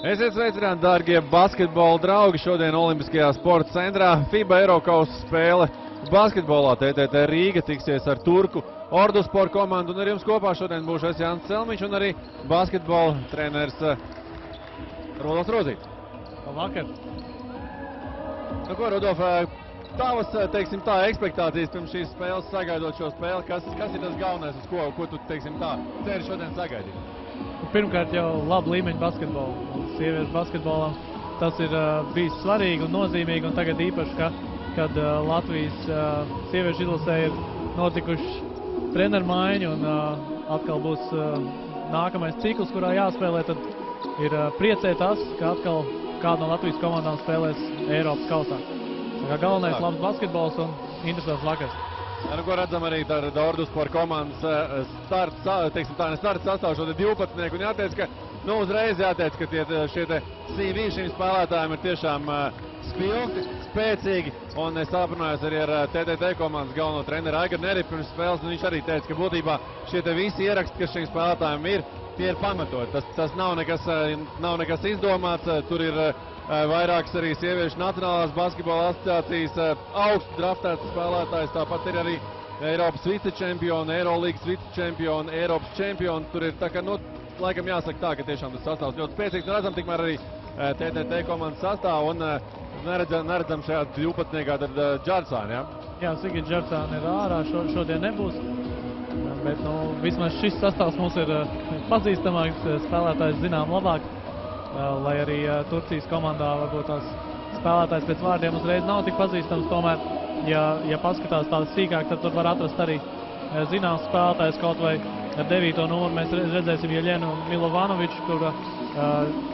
Esiet sveicināti, dārgie basketbola draugi. Šodien Olimpiskajā sporta centrā FIBA Eirokausa spēle basketbolā. TTT Rīga tiksies ar turku Orduspor komandu. Un ar jums kopā šodien būšu es Jānis Celmiņš un arī basketbola treneris Rudolfs Rozīts. Labvakar. Nu ko, Rudolf, tavas, teiksim tā, ekspektācijas pirms šīs spēles, sagaidot šo spēli, kas ir tas galvenais, uz ko tu, teiksim tā, ceri šodien sagaidīt? Pirmkārt jau labu līmeņu basketbolu. Sieviešu basketbolam tas ir bijis svarīgi un nozīmīgi, un tagad īpaši, kad Latvijas sieviešu izlasē ir notikuši treneru maiņu un atkal būs nākamais cikls, kurā jāspēlē, tad ir priecē tas, ka atkal kāda no Latvijas komandām spēlēs Eiropas kausā. Tā kā galvenais labs basketbols un interesants vakars. Nu, ko redzam arī Orduspor komandas starts, teiksim tā, ne starts sastāv šo 12. Un jāteic, ka, uzreiz jāteic, ka šie CV šīm spēlētājiem ir tiešām spilgti, spēcīgi. Un es aprunājos arī ar TTT komandas galveno treneru Aigaru Neripu pirms spēles, un viņš arī teica, ka būtībā šie visi ieraksti, kas šīm spēlētājiem ir, tie ir pamatot. Tas nav nekas izdomāts, tur ir vairākas arī sieviešu nacionālās basketbola asociācijas augstu draftētas spēlētājs, tāpat ir arī Eiropas vicečempioni, Eirolīgas vicečempioni, Eiropas čempioni. Tur ir tā kā, laikam jāsaka tā, ka tiešām tas sastāvs ļoti spēcīgs. Un redzam tikmēr arī TTT komandas sastāvu un neredzam šajā 12. tad Džardsāni, ja? Jā, Sigita Džardsāni ir ārā, šodien nebūs. Bet, vismaz šis sastāvs mums ir pazīstamāks, spēlētājs zinām labāk. Lai arī Turcijas komandā varbūt tās spēlētājs pēc vārdiem uzreiz nav tik pazīstams, tomēr, ja paskatās tādas sīkāk, tad tur var atrast arī zināms spēlētājs, kaut vai ar 9. numuru mēs redzēsim Jeļenu Milovanoviču, kura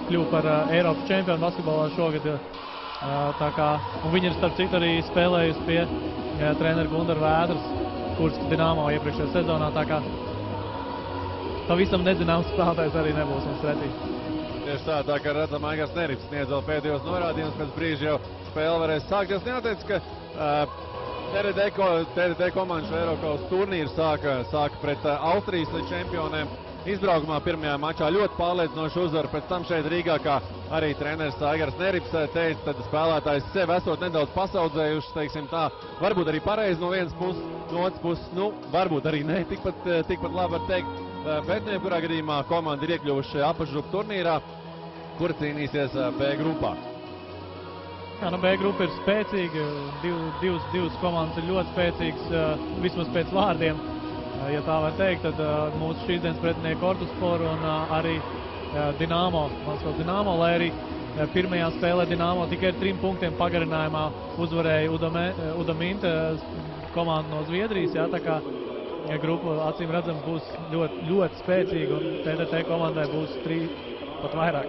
kļuva par Eiropas čempionu basketbolā šogad. Un viņa ir starp citu arī spēlējusi pie trenera Gundara Vēdras, Kurskas Dinamo iepriekšējā sezonā, tā kā pavisam nezināms spēlētājs arī nebūs mums pretī. Tieši tā kā redzam, Aigars Nerips sniedz vēl pēdējos norādījumus, pēc brīža jau spēle varēs sākties. Jāteic, ka TTT komanda šo Eirokausa turnīru sāka pret Austrijas čempioniem. Izbraukumā pirmajā mačā ļoti pārliecinoši uzvaru, pēc tam šeit Rīgā, kā arī treneris Aigars Nerips teica, tad spēlētājs sev esot nedaudz pasaudzējuši, teiksim tā, varbūt arī pareizi no vienas puses, no otras puses, varbūt arī ne, tikpat labi var teikt. Bet jebkurā gadījumā komanda ir iekļuvuši apakšgrupu turnīrā, kur cīnīsies B grupā. Jā, B grupa ir spēcīga, divas komandas ir ļoti spēcīgas, vismaz pēc vārdiem, ja tā var teikt, tad mūsu šīs dienas pretinieki Orduspor un arī Dinamo, Maskavas Dinamo, lai arī pirmajā spēlē Dinamo tikai ar 3 punktiem pagarinājumā uzvarēja Udaminte komandu no Zviedrijas, jā, tā kā grupa, acīm redzam, būs ļoti spēcīga un TTT komandai būs 3 pat vairāk.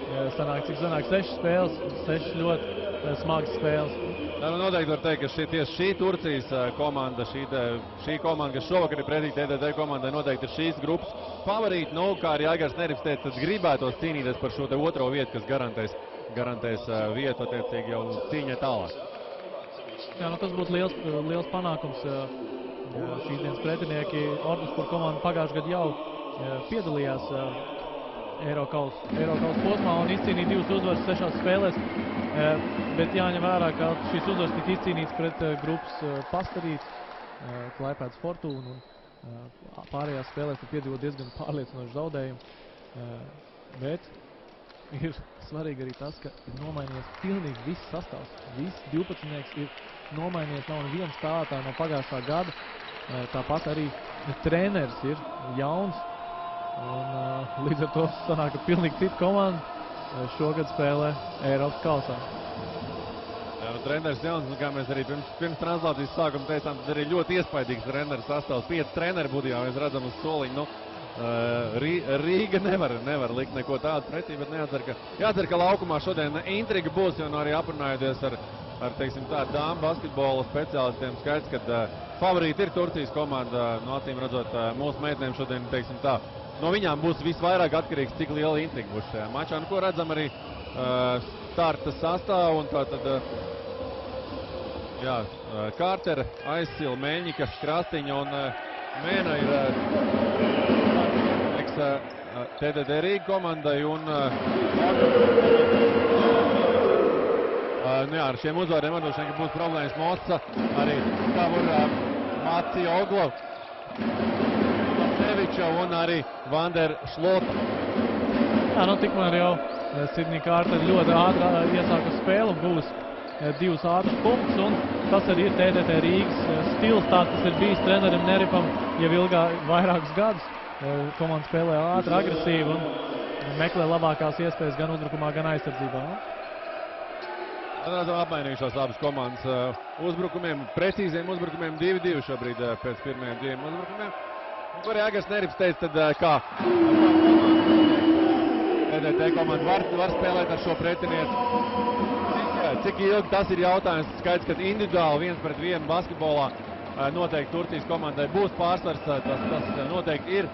Cik sanāk 6 spēles, 6 ļoti smagas spēles. Noteikti var teikt, ka tieši šī Turcijas komanda, šī komanda, kas šovakar ir pretī TTT komandai, noteikti ir šīs grupas favorīti. Kā arī Aigars Nerips teica, tad gribētos cīnīties par šo otro vietu, kas garantēs vietu attiecīgi jau cīņai tālāk. Jā, tas būtu liels panākums. Šīs dienas pretinieki Orduspor komanda pagājušajā gadā jau piedalījās Eirokausa posmā un izcīnīja 2 uzvaras 6 spēlēs, bet jāņem vērā, ka šīs uzvaras tika izcīnīts pret grupas Pastarīts, Klaipēdas Fortūnu un pārējās spēlēs piedzīvot diezgan pārliecinošu zaudējumu, bet ir svarīgi arī tas, ka ir nomainījies pilnīgi viss sastāvs. Viss 12 ir nomainījies, nav neviena spēlētāja no pagājušā gada. Tāpat arī treneris ir jauns. Un līdz ar to sanāk, ka pilnīgi cita komanda šogad spēlē Eiropas kausā. Jā, treneris jauns, kā mēs arī pirms translācijas sākuma teicām, tad arī ļoti iespaidīgs treneris sastāvs. 5 treneri būtībā mēs redzam uz soliņu. Rīga nevar likt neko tādu pretī, bet jācer, ka laukumā šodien intriga būs, jo arī aprunājoties ar teiksim tā, dāmu basketbola speciālistiem, skaidrs, ka favorīti ir Turcijas komanda, acīm redzot, mūsu meitenēm šodien, teiksim tā, no viņām būs visvairāk atkarīgs, cik liela intriga būs šajā mačā. Ko redzam arī starta sastāvu, un tātad, jā, Kārtera, Aizsila, Meļņika, Krastiņa un Mēna ir TTT Rīga komandai un jā, ar šiem uzvāriem varbūt šeit būs problēmas Moca, arī Kavur Maci Oglo, Seviča un arī Vander Šlota. Jā, nu tikmēr jau Sydney Carter ļoti ātri iesāka spēli un būs 2 ātrus punktus, un tas arī ir TTT Rīgas stils, tāds tas ir bijis trenerim Neripam jau vairākus gadus. Komanda spēlē ātri, agresīvi un meklē labākās iespējas gan uzbrukumā, gan aizsardzībā. Apmainījušās abas komandas uzbrukumiem, precīziem uzbrukumiem, 2-2 šobrīd pēc pirmajiem 2 uzbrukumiem. Un kur Agars Nerips teica, tad kā TTT komanda var spēlēt ar šo pretinieci. Cik ilgi tas ir jautājums, skaidrs, ka individuāli 1-1 basketbolā noteikti Turcijas komandai būs pārsvars, tas noteikti ir.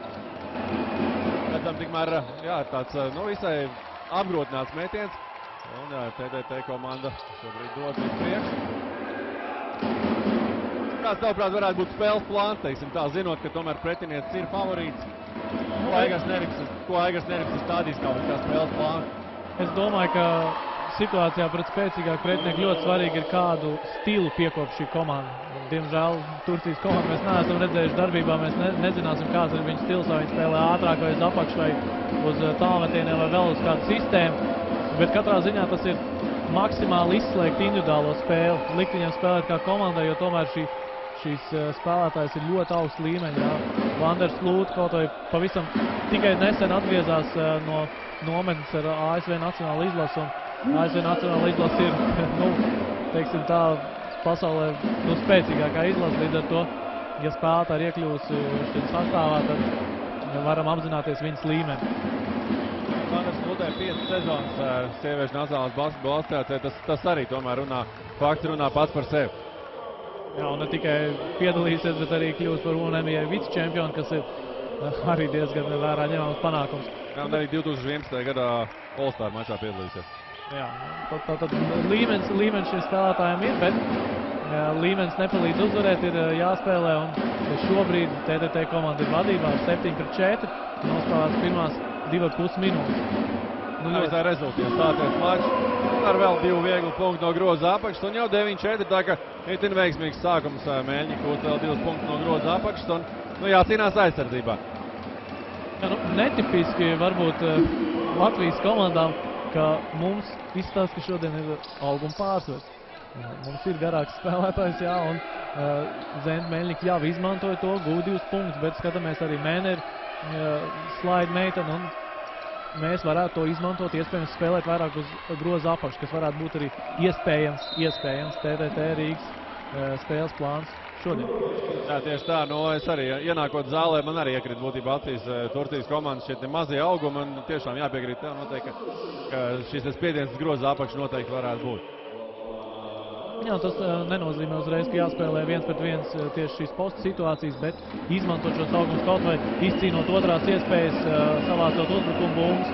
Redzam, tikmēr, jā, tāds visai apgrūtināts metiens. Un TTT komanda šobrīd dod uz priekšu. Kāds tavuprāt varētu būt spēles plāns, teiksim tā, zinot, ka tomēr pretiniecis ir favorīts? Ko Agars Nerips stādīs kā spēles plāns? Es domāju, ka situācijā pret spēcīgāku pretinieku ļoti svarīgi ir kādu stilu piekop šī komanda. Diemžēl Turcijas komandu mēs neesam redzējuši darbībā, mēs nezināsim, kāds ir viņa stils, vai viņi spēlē ātrāk vai uz apakšu vai uz tālmetieniem vai vēl uz kādu sistēmu. Bet katrā ziņā tas ir maksimāli izslēgt individuālo spēli, likt viņiem spēlēt kā komandai, jo tomēr šīs spēlētājs ir ļoti augsts līmeņi. Vanders Lūta kaut vai pavisam tikai nesen atgriezās no nometnes ar ASV nacionālu izlasu, un ASV nacionāla izlase ir, teiksim tā, pasaulē spēcīgākā izlase, līdz ar to, ja spēlētāji ir iekļuvusi šeit sastāvā, tad varam apzināties viņas līmeni. Vanders Lūtai 5 sezonas sieviešu nacionālās basketbola asociācijā, tas arī tomēr fakts runā pats par sevi. Jā, un ne tikai piedalīsies, bet arī kļūst par UNMIA vicečempionu, kas ir arī diezgan vērā ņemams panākums. Jā, un arī 2011. gadā All-Star mačā piedalīsies. Jā, tad līmenis šiem spēlētājiem ir, bet līmenis nepalīdz uzvarēt, ir jāspēlē, un šobrīd TTT komanda ir vadībā ar 7-4, nospēlēts pirmās 2,5 minūtes. Visā rezultātā stāties mačs ar vēl 2 vieglu punktu no groza apakšas, un jau 9-4, tā ka itin veiksmīgs sākums Mēļņi kūt vēl 2 punktus no groza apakšas, un jācīnās aizsardzībā. Jā, netipiski varbūt Latvijas komandām, ka mums izstāsta, ka šodien ir auguma pārsvars. Mums ir garāks spēlētājs, jā, un Zenta Meļņika jau izmantoja to, gūda 2 punktus, bet skatāmies arī Mēneri slide meiteni, un mēs varētu to izmantot, iespējams spēlēt vairāk uz groza apakšu, kas varētu būt arī iespējams TTT Rīgas spēles plāns šodien. Jā, tieši tā, es arī ienākot zālē, man arī iekrīt būtībā acīs Turcijas komandas šie mazie augumi, un tiešām jāpiekrīt tev noteikti, ka šis spiediens groza apakšu noteikti varētu būt. Jā, tas nenozīmē uzreiz, ka jāspēlē 1-1 tieši šīs postu situācijas, bet izmantot šos augumus kaut vai izcīnot otrās iespējas, savācot uzbrukumu bumbas,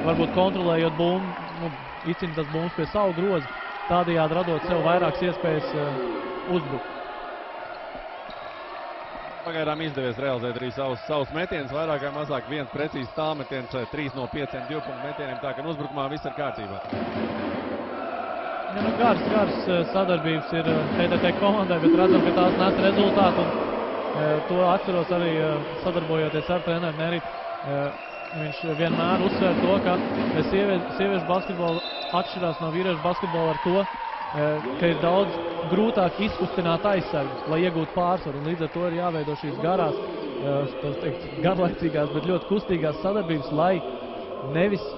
varbūt kontrolējot bumbu, izcīnot tas bumbas pie savu grozu, tādējādi radot sev vairākas iespējas uzbrukt. Pagaidām izdevies realizēt arī savus metienus, vairāk vai mazāk viens precīzs tālmetiens, 3 no 5 2-punktu metieniem, tā ka uzbrukumā viss ir kārtībā. Ja, garas sadarbības ir TTT komandai, bet redzam, ka tās nes rezultātu, un to atceros arī sadarbojoties ar treneru Neripu. Viņš vienmēr uzsver to, ka sieviešu basketbola atšķirās no vīriešu basketbola ar to, ka ir daudz grūtāk izkustināt aizsargus, lai iegūtu pārsvaru, un līdz ar to ir jāveido šīs garās, garlaicīgās, bet ļoti kustīgās sadarbības, lai nevis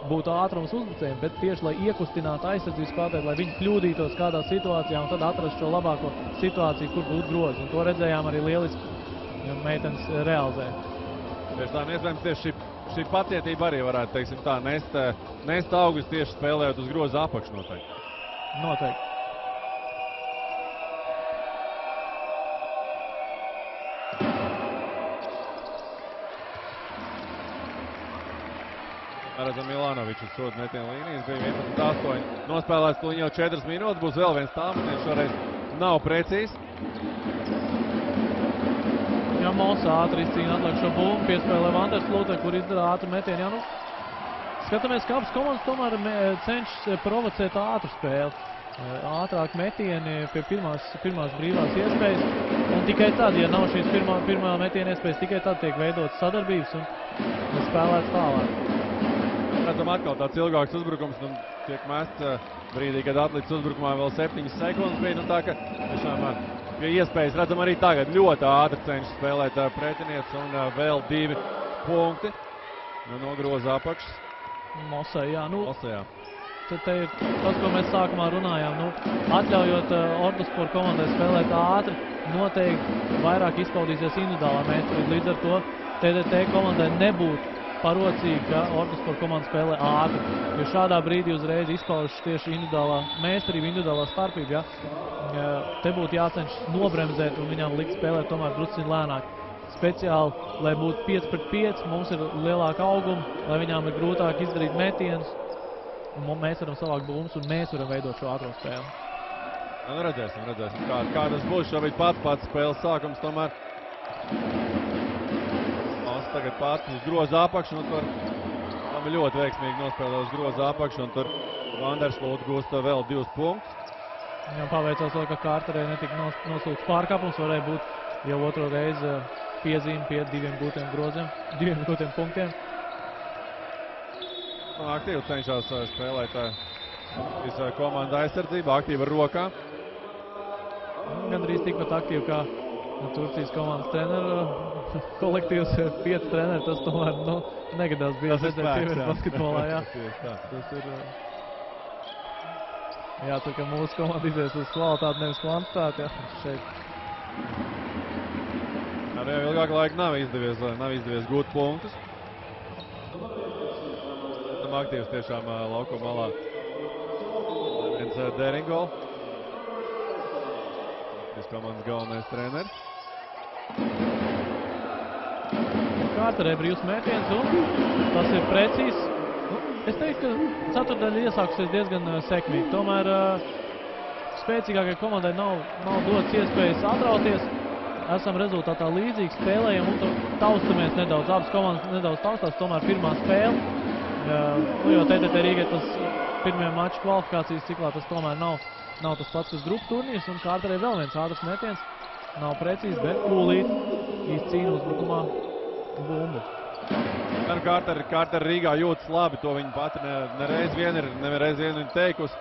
būtu ātrums uzbrucējiem, bet tieši, lai iekustinātu aizsardzības spēlētāju, lai viņi kļūdītos kādā situācijā un tad atrast šo labāko situāciju, kur būtu grozi. Un to redzējām arī lieliski meitenes realizē. Tieši tā, iespējams, tieši šī pacietība arī varētu, teiksim tā, nest augus tieši spēlējot uz groza apakšu noteikti. Noteikti. Redzam, Milanovičs uz sodu metienu līnijas, bija 11-8. Nospēlēts tuliņ jau 4 minūtes, būs vēl viens tālmetiens, šoreiz nav precīzs. Jā, Mosa ātri izcīna atliek šo bumbu, piespēlē Vanderslūte, kur izdara ātru metienu. Jā, nu, skatāmies, ka abas komandas tomēr cenšas provocēt ātru spēli. Ātrāk metieni pie pirmās brīvās iespējas. Un tikai tad, ja nav šīs pirmā metiena iespējas, tikai tad tiek veidotas sadarbības un spēlēts tālāk. Redzam atkal tāds ilgāks uzbrukums, un tiek mests brīdī, kad atlicis uzbrukumā vēl 7 sekundes bija. Tā ka tiešām pie iespējas redzam arī tagad ļoti ātri cenšas spēlēt pretinieks un vēl 2 punkti. Nogroza apakšas. Mosai, jā. Mosai, jā. Te ir tas, ko mēs sākumā runājām. Atļaujot Orduspor komandai spēlēt ātri, noteikti vairāk izpaudīsies individuālā meistarība. Līdz ar to TDT komandai nebūtu parocīgi, ka Orduspor komanda spēlē ātri. Jo šādā brīdī uzreiz izpaužas tieši individuālā meistarība, individuālā starpība. Ja? Te būtu jācenšas nobremzēt un viņām likt spēlēt tomēr drusciņ lēnāk. Speciāli, lai būtu 5 pret 5, mums ir lielāka auguma, lai viņām ir grūtāk izdarīt metienus. Un mēs varam savākt bumbas un mēs varam veidot šo ātro spēli. Redzēsim, kā tas būs. Šobrīd pats spēles sākums tomēr. Mums tagad pats uz groza apakšu, un tur ļoti veiksmīgi nospēlē uz groza apakšu, un tur Vanderslūte gūst vēl 2 punktus. Jā, paveicās vēl, ka Kārterē netika nosūkts pārkāpums, varēja būt jau otro reizi piezīme pie 2 gūtiem groziem, 2 gūtiem punktiem. Aktīvi cenšas spēlēt visu komandu aizsardzību, aktīvi ar rokām. Gandrīz tikpat aktīvi kā Turcijas komandas treneru kolektīvs, 5 treneri, tas tomēr negadās bija redzēt sievietes basketbolā. Jā. Tas ir jācer, ka mūsu komanda izies uz kvalitāti, nevis kvantitāti. Jā. Šeit. Arī ilgāk laika nav izdevies gūt punktus. Aktīvs tiešām laukuma malā. Viens Deringol. Šis komandas galvenais treneris. Kārterē brīvs mētiens un tas ir precīzs. Es teiktu, ka ceturtdaļa iesākusies diezgan sekmīgi. Tomēr spēcīgākai komandai nav dots iespējas atrauties. Esam rezultātā līdzīgi, spēlējam un taustamies nedaudz. Abas komandas nedaudz taustās, tomēr pirmā spēle. Jo TTT Rīgai tas pirmajā maču kvalifikācijas ciklā tas tomēr nav tas pats, kas grupu turnīrs, un Kārterē vēl viens ātrs metiens. Nav precīzi, bet kūlīt izcīna uzbrukumā bumbu. Kārter Rīgā jūtas labi, to viņa pati nereiz vien ir teikusi.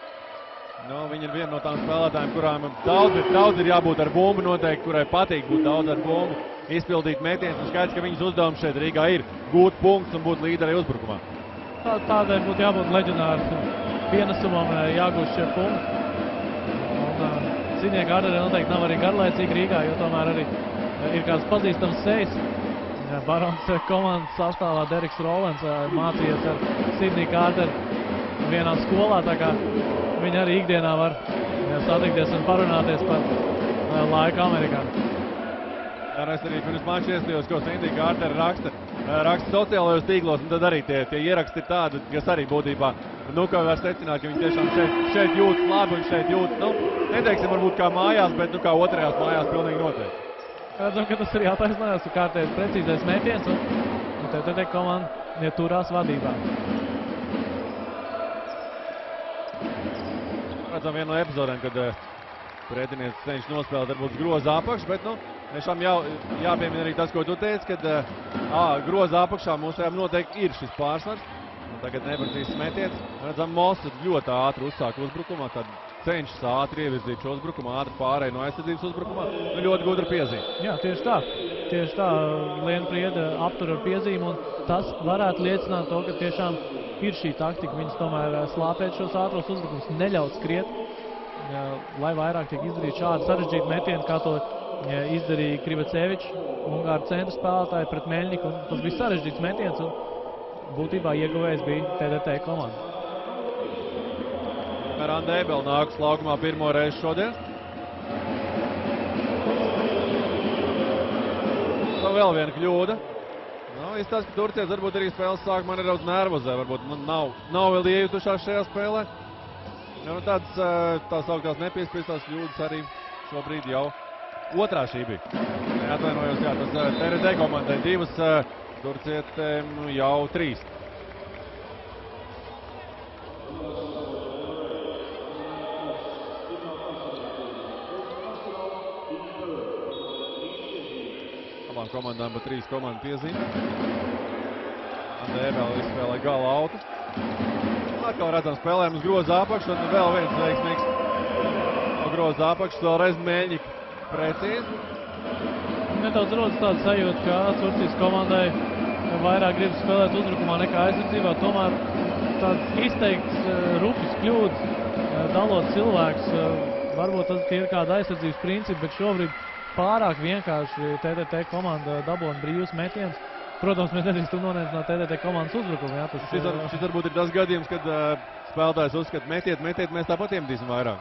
Viņa ir viena no tām spēlētājiem, kurām daudz ir jābūt ar bumbu noteikti, kurai patīk būt daudz ar bumbu, izpildīt metienus. Un skaidrs, ka viņas uzdevums šeit Rīgā ir gūt punktus un būt līderi uzbrukumā. Tādēļ būtu jābūt leģionāru pienesumam, jāgūst šie punkti. Un cīnieki Ārdarē noteikti nav arī garlaicīgi Rīgā, jo tomēr arī ir kāds pazīstams sejas. Barons komandas sastāvā Deriks Rolens mācījies ar Sidniju Kārteri vienā skolā, tā kā viņi arī ikdienā var satikties un parunāties par laiku Amerikā. Es arī pirms mača iestījos, ko Sidnija Kārteri raksta sociālajos tīklos, un tad arī tie ieraksti ir tādi, kas arī būtībā, kā var secināt, ka viņi tiešām šeit jūtas labi un šeit jūtas, neteiksim varbūt kā mājās, bet kā otrajās mājās pilnīgi noteikti. Redzam, ka tas arī attaisnojās, ka Kārteris precīzais metiens, un TTT komanda turās vadībā. Redzam vienu no epizodēm, kad pretinieks cenšas nospēlēt varbūt groza apakšu, bet tiešām jāpiemina arī tas, ko tu teici, kad groza apakšā mums noteikti ir šis pārsvars. Tagad neprecīzs metiens. Redzam, Mosa ļoti ātri uzsāk uzbrukumā, tad cenšas ātri ievirzīt šo uzbrukumu, ātri pārēj no aizsardzības uzbrukumā. Ļoti gudra piezīme. Jā, tieši tā. Lienprieda aptur ar piezīmu, un tas varētu liecināt to, ka tiešām ir šī taktika. Viņas tomēr slāpēt šos ātros uzbrukumus, neļaut skriet, lai vairāk tiek izdarīt šādi sarežģīti metieni, kā to izdarīja Krivacevičs, Ungāru centra spēlētāji pret Meļņiku. Tas bija sarežģīts metiens, un būtībā ieguvējs bija TDT komanda. Randa Ebel nākus laukumā pirmo reizi šodien. Vēl viena kļūda. Izstāst, ka Turcijas varbūt arī spēles sākumā nedaudz nervozē, varbūt nav vēl iejutušās šajā spēlē. Tā sauktās nepiespiestās kļūdas arī šobrīd jau otrā šī bija. Atvainojos, jā, tas TRD komandai 2, turcietēm jau 3. Abām komandām pa 3 komandu piezīme. Andē vēl izspēlē gala autu. Atkal redzam spēlējumu uz groza apakšu, un vēl viens veiksmīgs no groza apakšu, vēlreiz Meļņika precīzi. Nedaudz rodas tāda sajūta, ka Turcijas komandai vairāk grib spēlēt uzbrukumā nekā aizsardzībā. Tomēr tāds izteikts rupjas kļūdas, dalot cilvēks. Varbūt tas, ka ir kāda aizsardzības principi, bet šobrīd pārāk vienkārši TTT komanda dabūna brīvus metienus. Protams, mēs nedrīkstam nonēst TTT komandas uzbrukumu. Jā, šis varbūt ir tas gadījums, kad spēlētājs uzskata, metiet, mēs tāpat iemetīsim vairāk.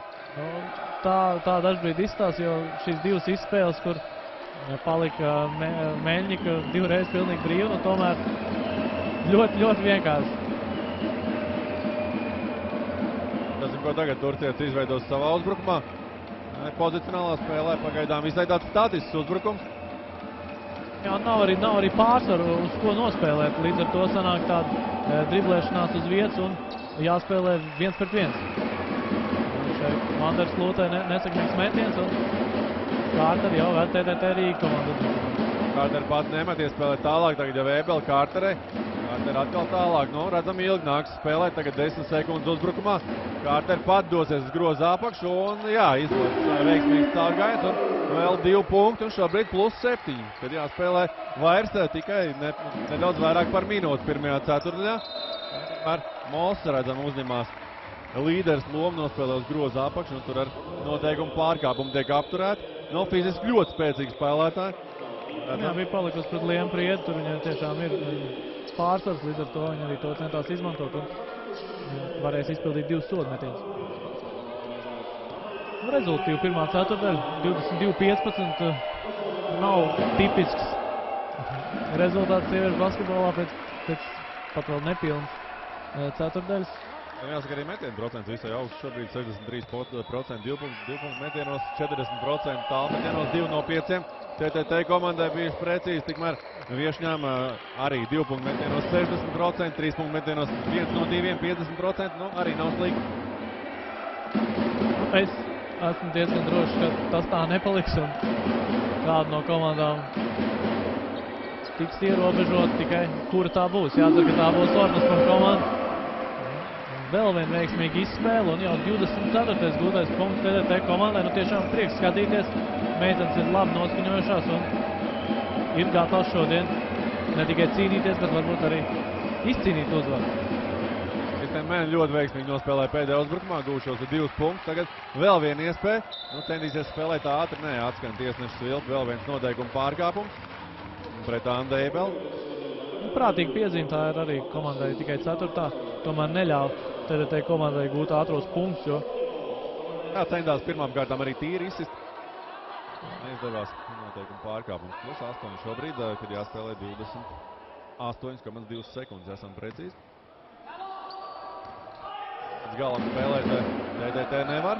Tā dažbrīd izstās, jo šīs divas izspēles, kur palika Meļņika divreiz pilnīgi brīvi, un tomēr ļoti, ļoti vienkārši. Tas, ko tagad Turcijas izveidos savā uzbrukumā. Pozicionālā spēlē pagaidām visai tāds statisks uzbrukums. Jā, nav arī pārsvaru, uz ko nospēlēt. Līdz ar to sanāk tāda driblēšanās uz vietas un jāspēlē 1 pret 1. Šeit Manders Lūtē nesakmīgs metiens un Kārter jau vēl TTT Rīga komandu. Kārter pat nemeties spēlēt tālāk, tagad jau Ēbeli Kārterei. Kārter atkal tālāk, redzam ilgi nāks spēlēt, tagad 10 sekundes uzbrukumā. Kārter pat dosies uz groza apakšu un jā, izlaiž veiksmīgs tālgājums un vēl 2 punkti un šobrīd +7. Tad jāspēlē vairs tikai nedaudz vairāk par minūti pirmajā ceturtdaļā. Ar Mols redzam uzņemās līderis lomu, nospēlē uz groza apakšu un tur ar noteikumu pārkāpumu tiek apturēti. Fiziski ļoti spēcīgi spēlētāji. Jā, bija palikusi pret Liempriedu, tur viņai tiešām ir pārsvars, līdz ar to viņi arī to centās izmantot un varēs izpildīt 2 sodmetienus. Rezultīvi pirmā ceturtdaļa, 22-15, nav tipisks rezultāts sieviešu basketbolā pēc pat vēl nepilnas ceturtdaļas. Jāsaka, arī metienu procents visai augsts. Šobrīd 63% 2 punktu metienos, 40% tālmetienos, 2 no 5. TTT komandai bijuši precīzi, tikmēr viešņām arī 2 punktu metienos 60%, 3 punktu metienos 1 no 2, 50%, arī nav slikti. Es esmu diezgan drošs, ka tas tā nepaliks un kāda no komandām tiks ierobežot, tikai kura tā būs. Jāsaka, ka tā būs Ornaspam komanda. Vēl viena veiksmīga izspēle un jau 24. gūtais punkts TTT komandai. Tiešām prieks skatīties. Meitenes ir labi noskaņojušās un ir gatavs šodien ne tikai cīnīties, bet varbūt arī izcīnīt uzvaru. Mēne ļoti veiksmīgi nospēlēja pēdējā uzbrukumā, gūšos ar 2 punktus. Tagad vēl viena iespēja. Centīsies spēlēt ātri, atskan tiesneša svilpi, vēl viens noteikuma pārkāpums pret Andu Ēbeli. Prātīgi piezīme, tā ir arī komandai tikai 4. Tomēr neļauj TTT komandai gūt ātros punktus, jo... Jā, centās pirmām kārtām arī tīri izsist. Neizdevās noteikuma pārkāpums. +8 šobrīd, kad jāspēlē 28,2 sekundes. Esam precīzi. Pēc galam spēlēt TTT nevar.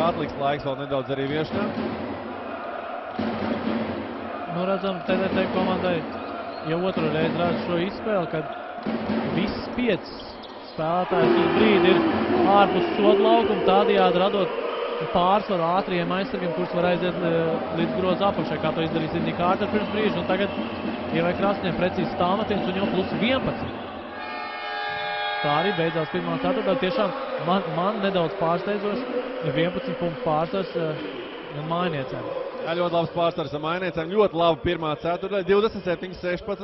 Atliks laiks vēl nedaudz arī viešņām. Redzam, TTT komandai jau otru reizi redz šo izspēli, kad viss 5 spēlētājs uz brīdi ir ārpus soda laukuma, tādējādi radot pārsvaru ātriem aizsargiem, kurus var aiziet līdz groza apakšai, kā to izdarīja Sidnija Kārter pirms brīža, un tagad ievai krastiem precīzi stāvmetiens un jau +11. Tā arī beidzās pirmā ceturtdaļa. Tiešām man nedaudz pārsteidzoši 11 punktu pārsvars mājniecēm. Jā, ļoti labs pārsvars ar mājniecēm, ļoti labi pirmā ceturtdaļa, 27-16.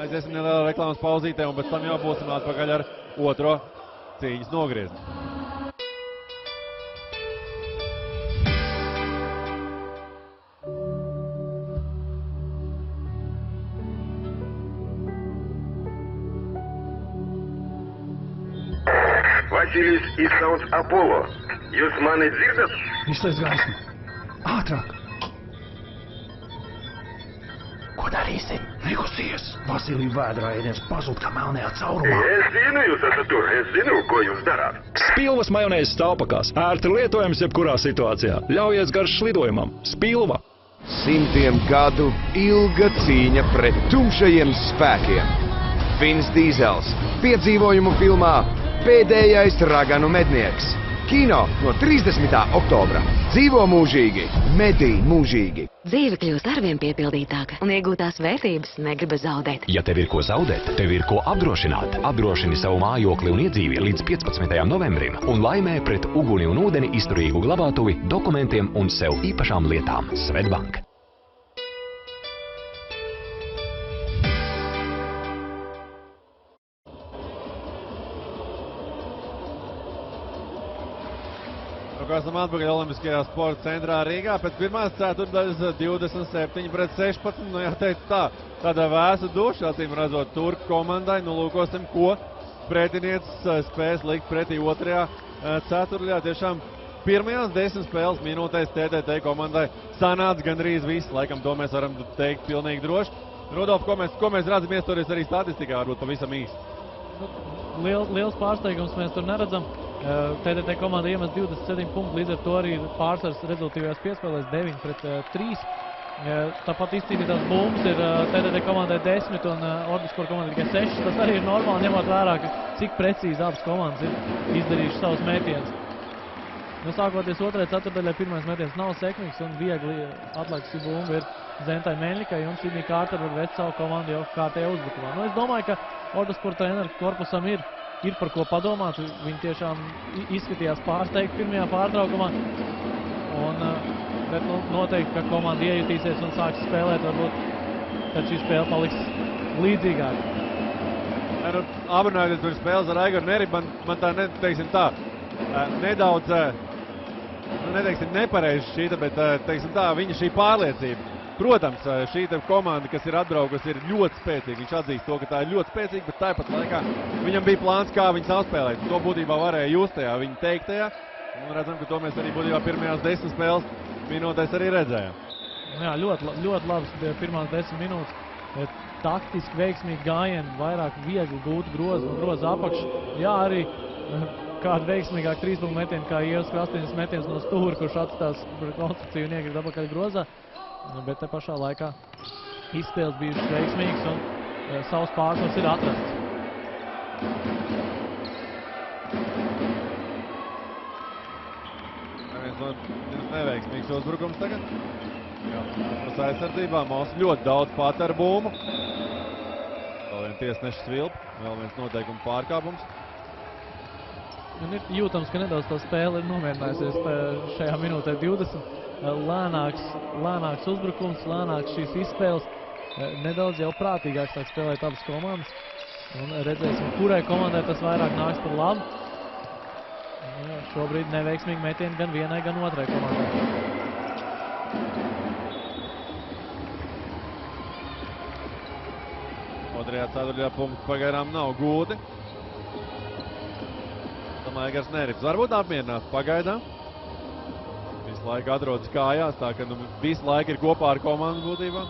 Aiziesim nelielā reklāmas pauzītē un pēc tam jau būsim atpakaļ ar otro cīņas nogriezni. Vasilijs izsauc Apollo. Jūs mani dzirdat? Izslēdz gaismu. Ātrāk! Ko darīsim? Nekusties! Vasilija vēdrā ēdiens pazūd kā melnajā caurumā. Es zinu, jūs esat tur. Es zinu, ko jūs darāt. Spilvas majonēzes stāvpakās. Ērti lietojams jebkurā situācijā. Ļaujies garš lidojumam. Spilva! Simtiem gadu ilga cīņa pret tumšajiem spēkiem. Vins Dīzels piedzīvojumu filmā Pēdējais raganu mednieks. Kino no 30. oktobra. Dzīvo mūžīgi, medī mūžīgi. Dzīve kļūst arvien piepildītāka un iegūtās vērtības negribas zaudēt. Ja tev ir ko zaudēt, tev ir ko apdrošināt. Apdrošini savu mājokli un iedzīvi līdz 15. novembrim un laimē pret uguni un ūdeni izturīgu glabātuvi, dokumentiem un sev īpašām lietām. Svetbank. Kā esam atpakaļ Olimpiskajā sporta centrā Rīgā, pēc pirmās ceturtdaļas 27-16, nu jāteic tā, tāda vēsa duša, acīm redzot, turku komandai, nu lūkosim, ko pretiniecis spēs likt pretī otrajā ceturtdaļā. Tiešām pirmajās 10 spēles minūtēs TTT komandai sanāca gandrīz viss, laikam to mēs varam teikt pilnīgi droši. Rudolf, ko mēs redzam iestoties arī statistikā, varbūt pavisam īsti? Liels pārsteigums mēs tur neredzam. TTT komanda iemet 27 punktus, līdz ar to arī pārsvars rezultīvajās piespēlēs 9-3. Tāpat izcīnītās bumbas ir TTT komandai 10 un Orduspor komandai tikai 6. Tas arī ir normāli, ņemot vērā, cik precīzi abas komandas ir izdarījušas savus metienus. Nu, sākoties otrajā ceturtdaļā, pirmais metiens nav sekmīgs un viegli atlaikas bumba ir Zentai Meļņikai un Sidney Carter var vest savu komandu jau kārtējā uzbrukumā. Nu, es domāju, ka Orduspor treneru korpusam ir par ko padomāt. Viņi tiešām izskatījās pārsteigti pirmajā pārtraukumā. Bet noteikti, ka komanda iejutīsies un sāks spēlēt, varbūt tad šī spēle paliks līdzīgāka. Abrunājoties par spēles ar Aigaru Neri, man tā, teiksim tā, nedaudz, neteiksim nepareizi šīta, bet, teiksim tā, viņa šī pārliecība. Protams, šī komanda, kas ir atbraukusi, ir ļoti spēcīga. Viņš atzīst to, ka tā ir ļoti spēcīga, bet tāpat laikā viņam bija plāns, kā viņas apspēlēt. To būtībā varēja just tajā viņa teiktajā. Un redzam, ka to mēs arī būtībā pirmajās 10 spēles minūtēs arī redzējām. Jā, ļoti labs pirmās 10 minūtes. Taktiski veiksmīgi gājieni, vairāk viegli gūt grozu apakšu. Jā, arī kādu veiksmīgāk 3-punktu metienu, kā Ievas Krastīnas metiens no stūra, kurš atstās konstrukciju un iegrib apakaļ grozā. Bet te pašā laikā izspēles bijušas veiksmīgas un savs pārsvars ir atrasts. Viens neveiksmīgs uzbrukums tagad. Jā, tas aizsardzībā Moss ļoti daudz pat ar bumbu. Vēl viens tiesneša svilp, vēl viens noteikuma pārkāpums. Un ir jūtams, ka nedaudz tā spēle ir nomierinājusies šajā minūtē 20. Lēnāks uzbrukums, lēnāks šīs izspēles, nedaudz jau prātīgāk sāk spēlēt abas komandas. Un redzēsim, kurai komandai tas vairāk nāks par labu. Šobrīd neveiksmīgi metieni gan vienai, gan otrai komandai. Otrajā ceturtajā punkts pagaidām nav gūti. Aigars Nerips varbūt apmierinās pagaidām. Visu laiku atrodas kājās, tā ka visu laiku ir kopā ar komandu būtībā.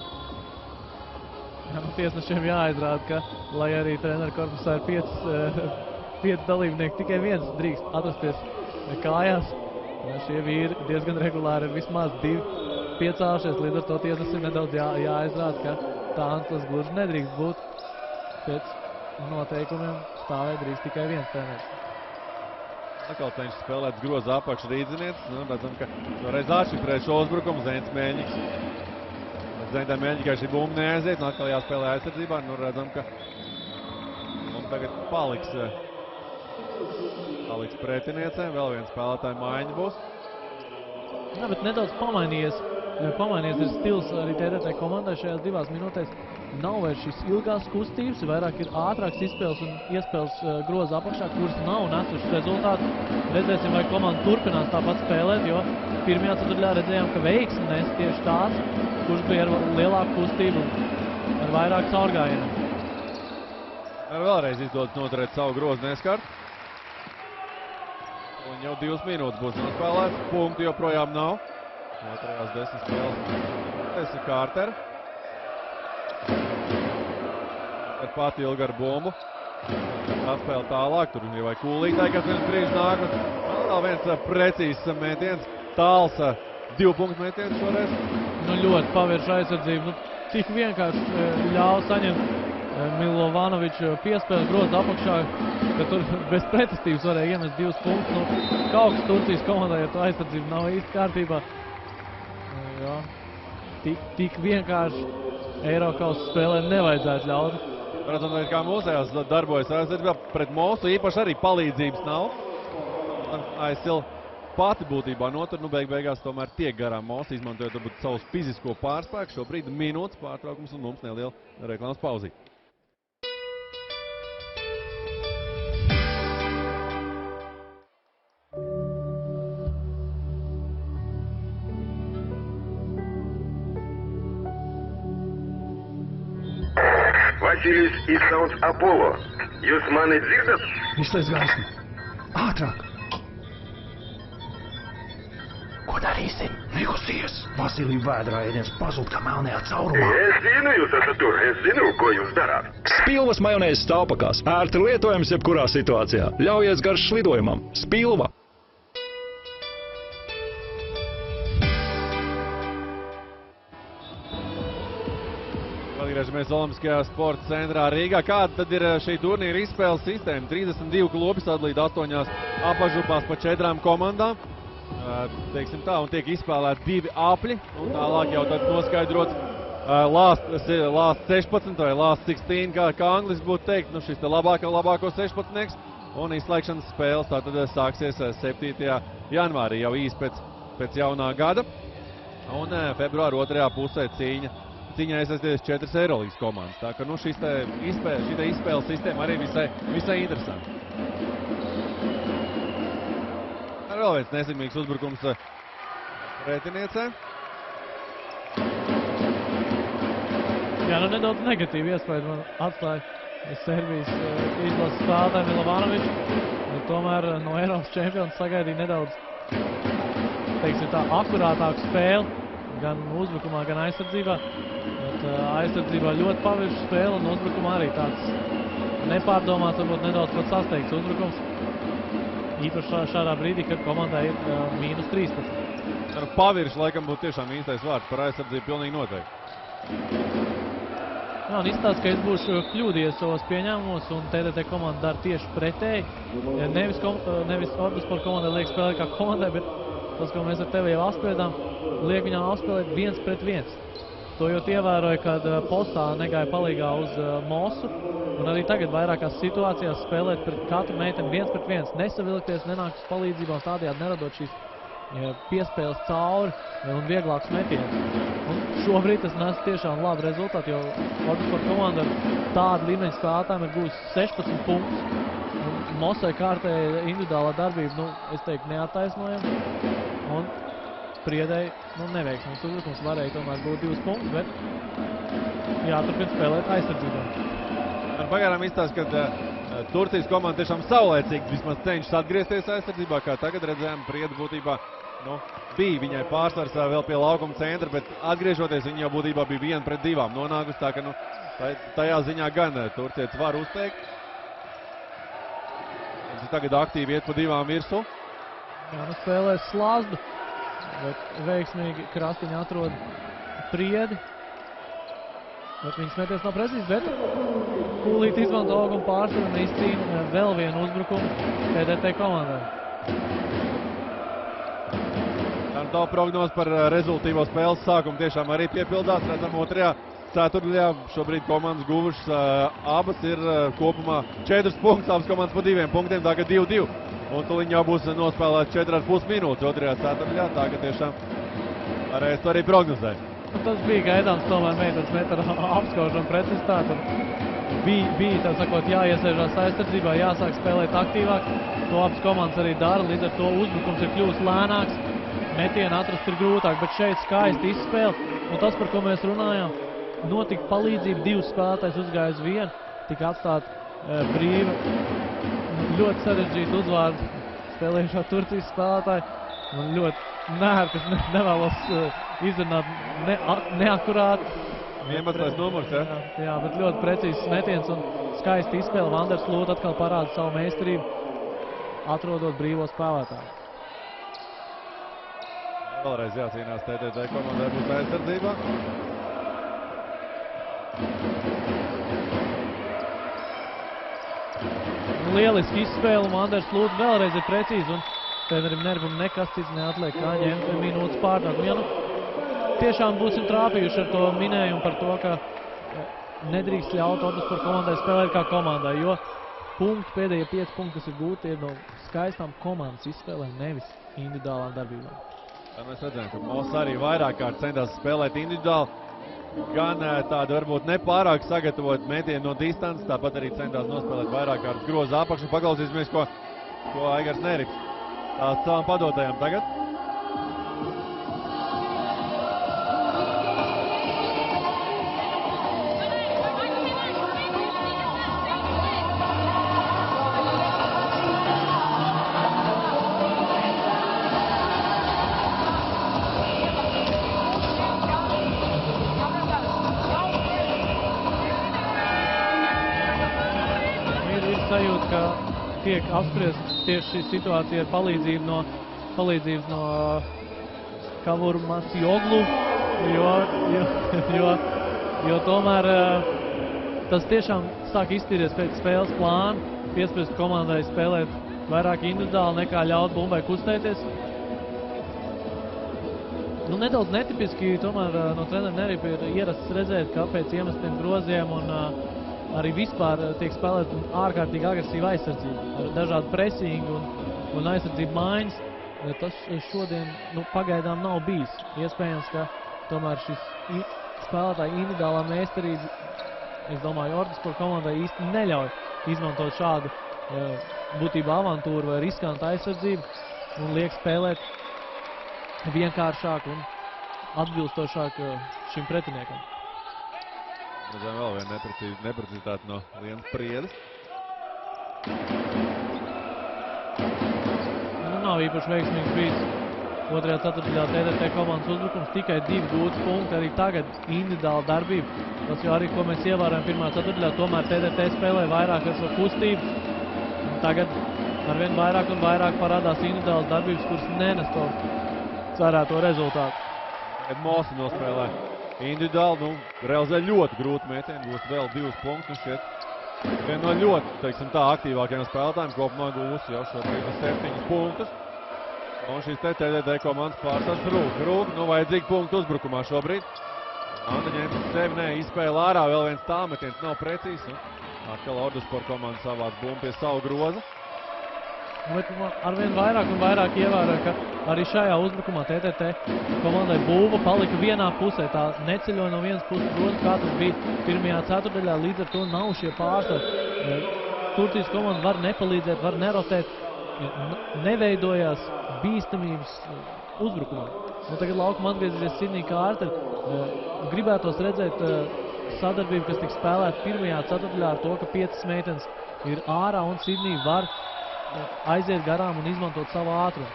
Jā, tiesnešiem jāizrāda, ka, lai arī treneru korpusā ir 5 dalībnieki, tikai viens drīkst atrasties kājās. Šie vīri diezgan regulāri ir vismaz 2 piecālušies, līdz ar to tiesnesim nedaudz jāizrāda, ka tāds tas gluži nedrīkst būt. Pēc noteikumiem stāvēt drīkst tikai viens treneris. Atkal cenšas spēlēt groza apakšu rīdzinietis. Redzam, ka toreiz atšifrē šo uzbrukumu Zents Meļņiks. Zentai Meļņikai šī bumba neaiziet, un atkal jāspēlē aizsardzībā. Redzam, ka tagad paliks pretiniecēm. Vēl viens spēlētāju maiņa būs. Jā, bet nedaudz pamainījies ir stils arī TTT komandai šajās 2 minūtēs. Nav vairs šīs ilgās kustības, vairāk ir ātrāks izspēles un iespēles groza apakšā, kuras nav nesušas rezultātu. Redzēsim, vai komanda turpinās tāpat spēlēt, jo pirmajā ceturtdaļā redzējām, ka veiksmi nes tieši tāds, kurš bija ar lielāku kustību un ar vairāk caurgājieniem. Vēlreiz izdodas noturēt savu grozu neskart. Un jau 2 minūtes būs nospēlēts, punktu joprojām nav. Otrajās 10 spēles. Tas ir Carter. Ar pati ilgi ar bumbu. Atspēle tālāk, tur ir vai Kūlītāji, kas viens brīdis nāk. Vēl viens precīzs metiens, tāls 2 punktu metiens šoreiz. ļoti pavirš aizsardzību. Tik vienkārši ļāva saņemt Milovanoviču piespēli groza apakšā, ka tur bez pretestības varēja iemest 2 punktus. Kaut kas Turcijas komandai, ja to aizsardzību nav īsti kārtībā. Jā. Tik vienkārši Eirokausas spēlē nevajadzētu ļaut. Redzot, kā mūsējās darbojas aizsardzībā, pret Mosu īpaši arī palīdzības nav. ASL pati būtībā notur, beigās tomēr tiek garām Mosu, izmantojot varbūt savus fizisko pārspēku. Šobrīd minūtes pārtraukums un mums neliela reklāmas pauzīt. Vasilijs izsauc Apollo. Jūs mani dzirdat? Izslēdz gaismu. Ātrāk! Ko darīsim? Nekusties! Vasilija vēdrā ēdiens pazūd kā melnajā caurumā. Es zinu, jūs esat tur. Es zinu, ko jūs darāt. Spilvas majonēzes stāvpakās. Ērti lietojams jebkurā situācijā. Ļaujies garš lidojumam. Spilva! Atgriežamies Olimpiskajā sporta centrā Rīgā. Kāda tad ir šī turnīra izspēles sistēma? 32 klubi sadalīti 8 apakšgrupās pa 4 komandām. Teiksim tā, un tiek izspēlēti 2 apļi. Un tālāk jau tad noskaidrots last 16 vai last 16, kā angliski būtu teikt. Šis te labāko 16. Un izslēgšanas spēles tātad sāksies 7. janvārī, jau īsti pēc jaunā gada. Un februāra 2. pusē cīņā iesaistīties 4 Eirolīgas komandas. Tā ka šī izspēles sistēma arī visai interesanti. Ar vēl viens nezīmīgs uzbrukums pretiniecē. Jā, nedaudz negatīvi iespēju man atstāja Serbijas izlases spēlētāji Milovanoviču. Tomēr no Eiropas čempions sagaidīja nedaudz, teiksim tā, akurātāku spēli. Gan uzbrukumā, gan aizsardzībā. Aizsardzībā ļoti pavirši spēle un uzbrukumā arī tāds nepārdomāts, varbūt nedaudz pat sasteigts uzbrukums. Īpaši šādā brīdī, kad komandai ir -13. Pavirši laikam būtu tiešām īstais vārds, par aizsardzību pilnīgi noteikti. Jā, un izstāst, ka es būšu kļūdījies savos pieņēmumos un TDT komanda dara tieši pretēji. Nevis Ordusport komandai liek spēlēt kā komandai, bet tas, ko mēs ar tevi jau apspriedām, liek viņām apspēlēt 1-1. To jau ievēroja, kad Posā negāja palīgā uz Mosu, un arī tagad vairākās situācijās spēlēt pret katru meiteni 1-1, nesavilkties, nenākt uz palīdzībā, tādējādi neradot šīs piespēles cauri un vieglāks metiens. Un šobrīd tas nes tiešām labu rezultātu, jo Ordusport komanda ar tādu līmeņu spēlētājiem ir gūs 16 punktus. Un Mosai kārtēja individuālā darbība, es teiktu, neattaisnojama. Un Priedēji, neveiksmīgs uzbrukums varēja tomēr būt 2 punktus, bet jāturpina spēlēt aizsardzībā. Pagaidām izstāst, ka Turcijas komanda tiešām saulēcīgi vismaz cenšas atgriezties aizsardzībā, kā tagad redzējām, Prieda būtībā bija viņai pārsvars vēl pie laukuma centra, bet atgriežoties viņa jau būtībā bija 1-2 nonākusi, tā ka tajā ziņā gan turcietis var uzteikt. Viņš tagad aktīvi iet pa 2 virsū. Jā, spēlē Slazdu, bet veiksmīgi krastiņi atrod Priedi. Bet viņas meties nav precīzi, bet kūlīt izmanto auguma pārsvaru un izcīna vēl vienu uzbrukumu TDT komandai. Tā prognoze par rezultīvo spēles sākumu tiešām arī piepildās. Redzam, 2. ceturtdaļā šobrīd komandas guvušas abas ir kopumā 4 punktus, abas komandas pa 2 punktiem, tagad 2-2. Un tuliņ jau būs nospēlēts 4,5 minūtes 2. ceturtdaļā, tā ka tiešām varēs to arī prognozēt. Tas bija gaidāms, tomēr meitenes met ar apskaužam precizitāti. Bija, tā sakot, jāiesēžās aizsardzībā, jāsāk spēlēt aktīvāk. To abas komandas arī dara, līdz ar to uzbrukums ir kļūst lēnāks. Metienu atrast ir grūtāk, bet šeit skaisti izspēle. Un tas, par ko mēs runājām, notika palīdzība, 2 spēlētājs uzgāja uz 1, tika atstāt brīva. Ļoti sarežģīti uzvārdu spēlējušā Turcijas spēlētāji. Un ļoti nērti, es nevēlos izrunāt neakurāti. 11. numurs, ja? Jā, bet ļoti precīzs metiens un skaisti izspēle. Vanders Lūta atkal parāda savu meistarību, atrodot brīvo spēlētāju. Vēlreiz jācīnās TTT komandai būs aizsardzībā. Lieliski izspēle, un Anders Lūds vēlreiz ir precīzi, un trenerim Nervum nekas cits neatliek, kā ņemt minūtes pārtraukumu. Ja, tiešām būsim trāpījuši ar to minējumu par to, ka nedrīkst ļaut Orduspor komandai spēlēt kā komandai, jo pēdējie 5 punkti, kas ir gūti, ir no skaistām komandas izspēlēm, nevis individuālām darbībām. Tā mēs redzējām, ka Mos arī vairāk kārt centās spēlēt individuāli, gan tādu varbūt nepārāk sagatavot metienu no distances, tāpat arī centās nospēlēt vairāk kārt groza apakšu. Paklausīsimies, ko Aigars Nerips tās savam padotajam tagad. Sajūta, ka tiek apspriest tieši šī situācija ar palīdzības no Kavurmasjoglu, jo tomēr tas tiešām sāk iztīries pēc spēles plāna, piespriest komandai spēlēt vairāk individuāli nekā ļaut bumbai kustēties. Nedaudz netipiski tomēr no trenera Neripa ir ierasts redzēt, ka pēc iemestiem groziem un arī vispār tiek spēlēt ārkārtīgi agresīva aizsardzība ar dažādu presingu un aizsardzību maiņas. Tas šodien pagaidām nav bijis. Iespējams, ka tomēr šis spēlētāja individuālā meistarība, es domāju, Orduspor komandai īsti neļauj izmantot šādu būtībā avantūru vai riskantu aizsardzību un liek spēlēt vienkāršāk un atbilstošāk šim pretiniekam. Redzējām vēl vienu neprecizitāti no Lienas Priedes. Nav īpaši veiksmīgs bijis otrajā ceturtdaļā TTT komandas uzbrukums, tikai 2 gūti punkti, arī tagad individuāla darbība. Tas jau arī, ko mēs ievērojam pirmā ceturtdaļā, tomēr TTT spēlē vairāk ar šo kustību. Un tagad arvien vairāk un vairāk parādās individuālas darbības, kuras nenes to cerēto rezultātu. Mosi nospēlē individuāli, realizē ļoti grūti metienu, būs vēl 2 punktus. Šeit vien no ļoti, teiksim tā, aktīvākajiem spēlētājiem kopumā gūs jau šobrīd 7 punktus. Un šīs TTT komandas pārstāvs Rūk, vajadzīgi punktu uzbrukumā šobrīd. Anda ņems sevi, izspēle ārā, vēl viens tāmetiens nav precīzs. Atkal Orduspor komanda savāc bumbu pie savu groza. Bet arvien vairāk un vairāk ievēroja, ka arī šajā uzbrukumā TTT komandai būva palika vienā pusē. Tā neceļoja no vienas puses groza, kā tas bija pirmajā ceturtdaļā, līdz ar to nav šie pārstāvi. Turcijas komanda var nepalīdzēt, var nerotēt, neveidojās bīstamības uzbrukumā. Tagad laukuma atgriezīsies Sidnija Kārter. Gribētos redzēt sadarbību, kas tiks spēlēta pirmajā ceturtdaļā ar to, ka 5 meitenes ir ārā un Sidnija var aiziet garām un izmantot savu ātrumu.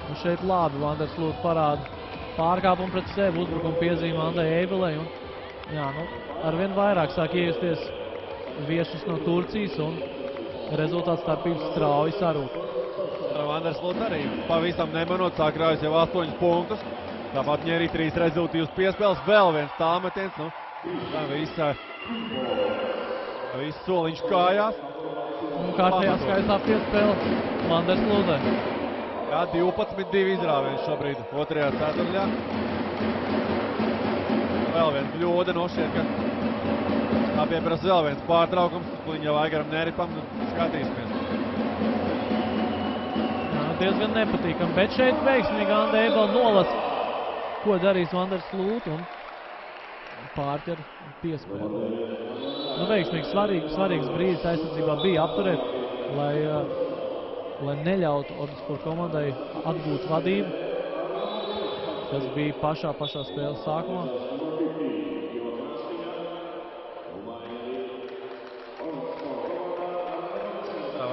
Un šeit labi Vanders Lūds parāda pārkāpumu pret sevi, uzbrukumu piezīme Andai Eibelei. Arvien vairāk sāk iejusties viešas no Turcijas un rezultāts starpības strauji sarūk. Vanders Lūds arī pavisam nemanot sāk krājas jau 8 punktus. Tāpat viņa arī 3 rezultīvas piespēles, vēl viens tāmetiens. Viss soliņš kājās. Un kārtējā skaistā piespēle Vanders Lūdzai. 12-2 izrāviens šobrīd otrajā ceturtdaļā. Vēl viens kļūda nošķiet, ka pieprasa vēl viens pārtraukums, Kliņa jau Aigaram Neripam, skatīsimies. Diezgan nepatīkam, bet šeit veiksmīgi Anda Eibela nolas, ko darīs Vanders Lūds un pārķer piespēli. Veiksmīgi svarīgs brīdis aizsardzībā bija apturēt, lai neļautu Orduspor komandai atgūt vadību. Tas bija pašā spēles sākumā.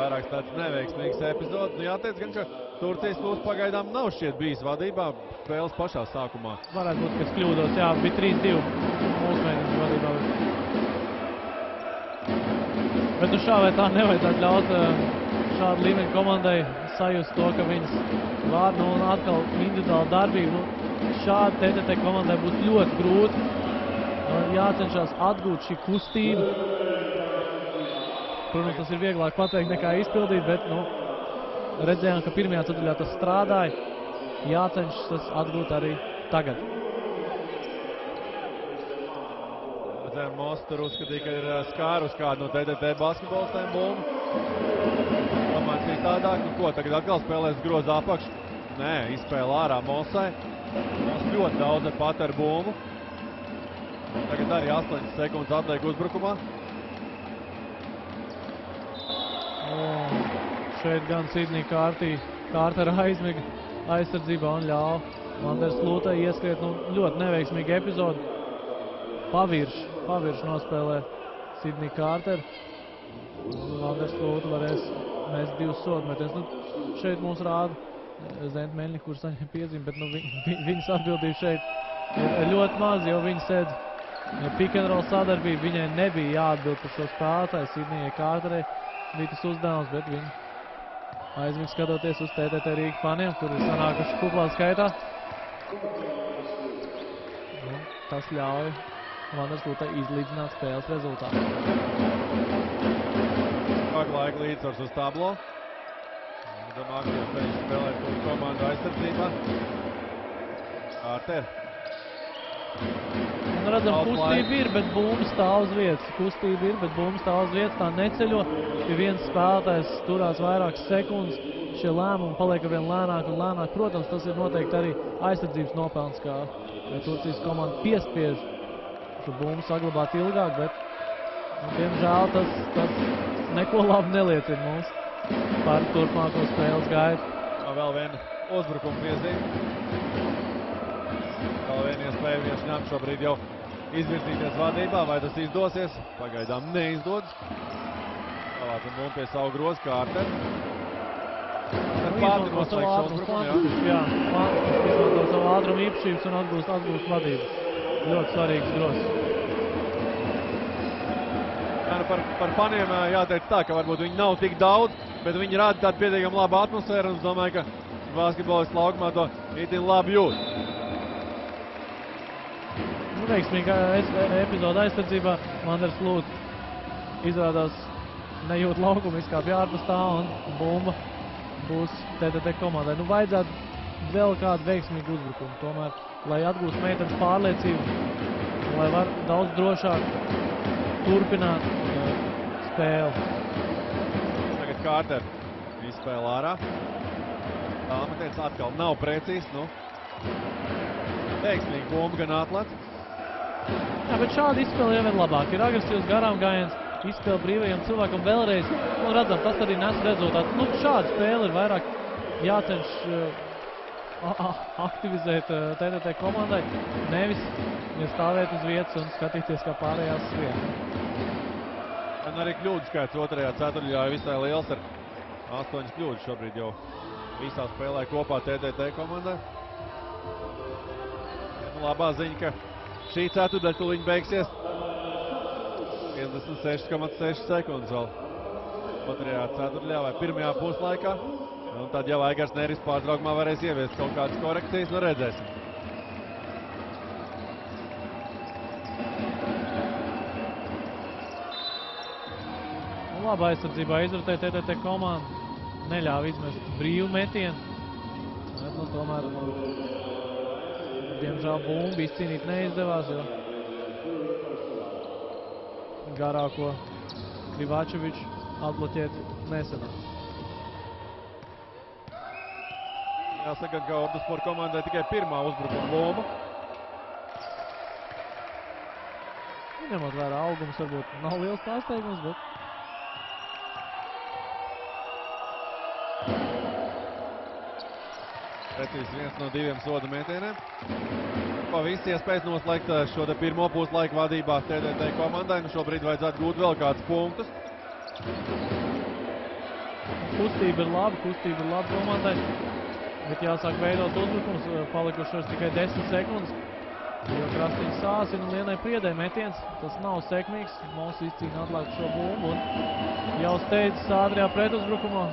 Vairāks tāds neveiksmīgs epizods. Jāteic gan, ka Turcijas klubs pagaidām nav šķiet bijis vadībā spēles pašā sākumā. Varētu būt, ka es kļūdos, jā, bija 3-2 mūsu mēģinājums vadībā. Bet šā vai tā nevajadzētu ļaut šāda līmeņa komandai sajust to, ka viņas var, nu, un atkal individuāla darbība. Nu, šāda TTT komandai būs ļoti grūti. Jācenšas atgūt šī kustība. Protams, tas ir vieglāk pateikt nekā izpildīt, bet, nu, redzējām, ka pirmajā ceturdaļā tas strādāja. Jācenšas tas atgūt arī tagad. Moss tur uzskatīja, ka ir skārus kādu no TTT basketbolistiem bumbu. Domāju, citādāk. Nu ko, tagad atkal spēlēs groza apakš. Nē, izspēle ārā Mossai. Moss ļoti daudz ar pateru bumbu. Tagad arī 8 sekundes atliek uzbrukumā. Šeit gan Sidney Kārtera aizmiga aizsardzībā un ļauj Manders Lūtai ieskriet. Nu, ļoti neveiksmīga epizode. Pavirš nospēlē Sidney Kārter. Manders Lūta varēs mest 2 sodmetienus. Nu, šeit mums rāda Zenta Meļņika, kur saņem piezīmi, bet nu, viņas atbildība šeit ir ļoti maz, jo viņa sēd pick and roll sadarbību. Viņai nebija jāatbild par šo spēlētāju. Sidneyai Kārterei bija tas uzdevums, bet viņa aizmig skatoties uz TTT Rīga faniem, kur ir sanākuši kuplā skaitā. Tas ļauj Manders Lūtai izlīdzināt spēles rezultātu. Laika līdzsvars uz tablo. Domāju, ka viņš spēlē uz komandu aizsardzībā. Kārter. Redzam, kustība ir, bet bumba stāv uz vietas. Tā neceļo. Ja viens spēlētājs turās vairākas sekundes, šie lēmumi paliek arvien lēnāk un lēnāk. Protams, tas ir noteikti arī aizsardzības nopelns, kā Turcijas komanda piespiež šo bumbu saglabāt ilgāk, bet, diemžēl, tas neko labi neliecina mums par turpmāko spēles gaitu. Vēl viena uzbrukuma piezīme. Vēl viena iespēja Vietnam šobrīd jau izvirzīties vadībā, vai tas izdosies? Pagaidām neizdodas. Palācam bumbu pie savu grozu Kārter. Pārti noslēgts uzbrukumu, jā. Izmanto savu ātrumu īpašības un atgūst vadības. Ļoti svarīgs grozs. Jā, nu par faniem jāteic tā, ka varbūt viņi nav tik daudz, bet viņi rāda tādu pietiekami labu atmosfēru, un es domāju, ka basketbolists laukumā to itin labi jūt. Nu, veiksmīga epizode aizsardzībā. Manders Lūta izrādās nejūt laukumu, izkāpja ārpus tā, un bumba būs TTT komandai. Nu, vajadzētu vēl kādu veiksmīgu uzbrukumu, tomēr, lai atgūst meitenes pārliecību, lai var daudz drošāk turpināt spēli. Tagad Kārter izspēle ārā. Tāmetiens atkal nav precīzs, nu. Veiksmīgi bumba gan atlec. Jā, bet šādi izspēle jau ir labāk. Ir agresīvs garām gājiens, izspēle brīvajam cilvēkam vēlreiz. Nu, redzam, tas arī nes rezultātu. Nu, šāda spēle ir vairāk jācenš aktivizēt TTT komandai, nevis stāvēt uz vietas un skatīties, kā pārējās skrien. Un arī kļūdu skaits otrajā ceturdaļā ir visai liels ar 8 kļūdas šobrīd jau visā spēlē kopā TTT komandai. Labā ziņa, ka šī ceturdaļa tuliņ beigsies. 56,6 sekundes vēl otrajā ceturdaļā vai pirmajā puslaikā. Un tad jau Aigars Neris pārtraukumā varēs ieviest kaut kādas korekcijas, nu redzēsim. Labā aizsardzībā izvērtē TTT komanda. Neļāva izmest brīvu metienu. Bet, nu, tomēr, diemžēl bumbu izcīnīt neizdevās, jo garāko Krivačeviču atbloķēt nesenāk. Jāsaka, ka Ordusport komandai tikai pirmā uzbrukuma bumba. Ņemot vērā augums, varbūt nav liels pārsteigums, bet precīzi viens no 2 soda metieniem. Pa visi iespējas noslēgt šo te pirmo puslaiku vadībā TTT komandai. Nu šobrīd vajadzētu gūt vēl kādus punktus. Kustība ir laba komandai. Bet jāsāk veidot uzbrukums, palikušos tikai 10 sekundes. Jo Krastiņš sāsina un Lienai Priedai metiens. Tas nav sekmīgs. Mūsu izcīna atliek šo bumbu. Un jau steidzas ātrajā pretuzbrukumā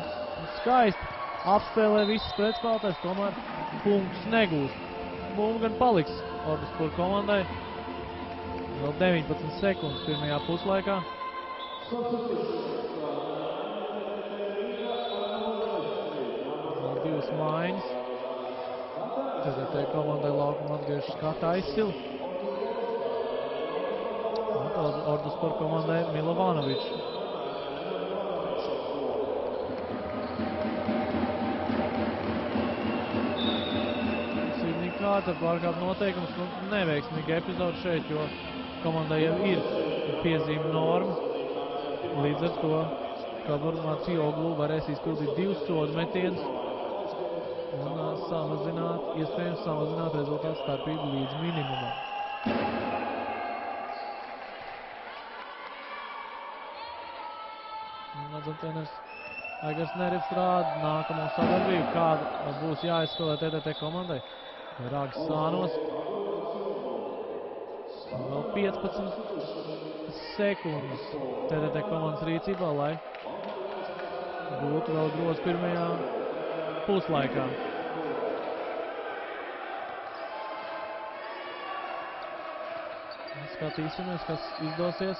skaisti. Apspēlē visus pretspēlētājus, tomēr punktus negūst. Bumba gan paliks Orduspur komandai. Vēl 19 sekundes pirmajā puslaikā. Vēl 2 maiņas. TTT komandai laukuma atgriežas Kata Aizsila. Orduspur komandai Milovanovičs. Kāda pārkāp noteikums, neveiksmīga epizode šeit, jo komandai jau ir piezīme norma. Līdz ar to Kabur Macioglu varēs izpildīt 2 sodu metienus un iespējams samazināt rezultātu starpību līdz minimumam. Redzam, treneris Aigars Nerivs rāda nākamo sadarbību, kāda būs jāizspēlē TTT komandai. Rāgs Sānos. Vēl 15 sekundes TTT komandas rīcībā, lai būtu vēl grozi pirmajā puslaikā. Skatīsimies, kas izdosies.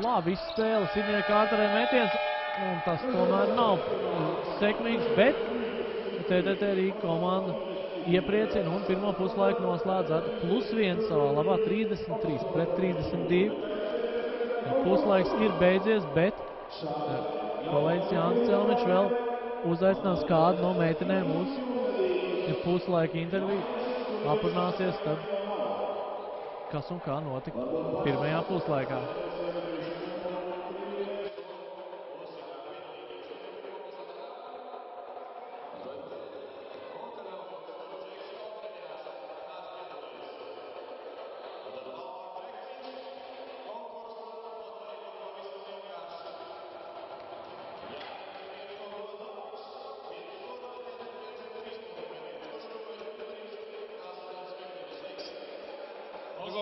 Labi izspēle, Sidnija Kārterē metiens. Un tas tomēr nav sekmīgs, bet TTT Rīga komanda iepriecina un pirmo puslaiku noslēdz ar +1 savā labā 33-32. Puslaiks ir beidzies, bet kolēģis Jānis Celmičs vēl uzaicinās kādu no meitenēm uz puslaika interviju. Aprunāsies tad, kas un kā notika pirmajā puslaikā.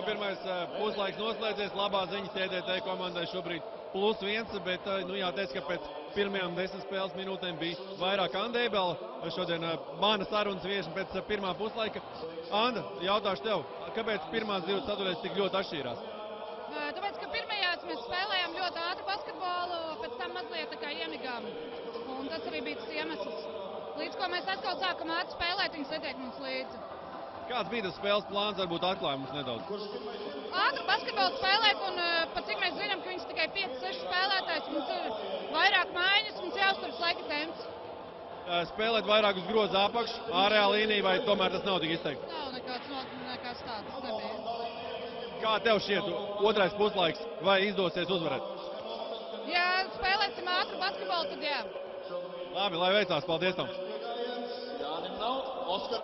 Pirmais puslaiks noslēdzies, labā ziņa TTT komandai šobrīd +1, bet jāteic, ka pēc pirmajām 10 spēles minūtēm bija vairāk Andēbela. Šodien mana sarunas viešana pēc pirmā puslaika. Anda, jautāšu tev, kāpēc pirmās 2 sadaļas tik ļoti atšķīrās? Tāpēc, ka pirmajās mēs spēlējām ļoti ātru basketbolu, pēc tam mazliet tā kā iemigām. Un tas arī bija tas iemesls. Līdz ko mēs atkal sākam ātri spēlēt, viņi satiek mums līdzi. Kāds bija tas spēles plāns, varbūt atklāja mums nedaudz? Ātru basketbolu spēlēt, un pat cik mēs zinām, ka viņas tikai 5-6 spēlētājs, mums ir vairāk maiņas, mums jāuzturas laika temps. Spēlēt vairāk uz groza apakšu, ārējā līnija, vai tomēr tas nav tik izteikts? Nav nekāds tāds, nebija. Kā tev šķiet otrais puslaiks, vai izdosies uzvarēt? Ja spēlēsim ātru basketbolu, tad jā. Labi, lai veicās, paldies tam. Jānim nav, Oskar.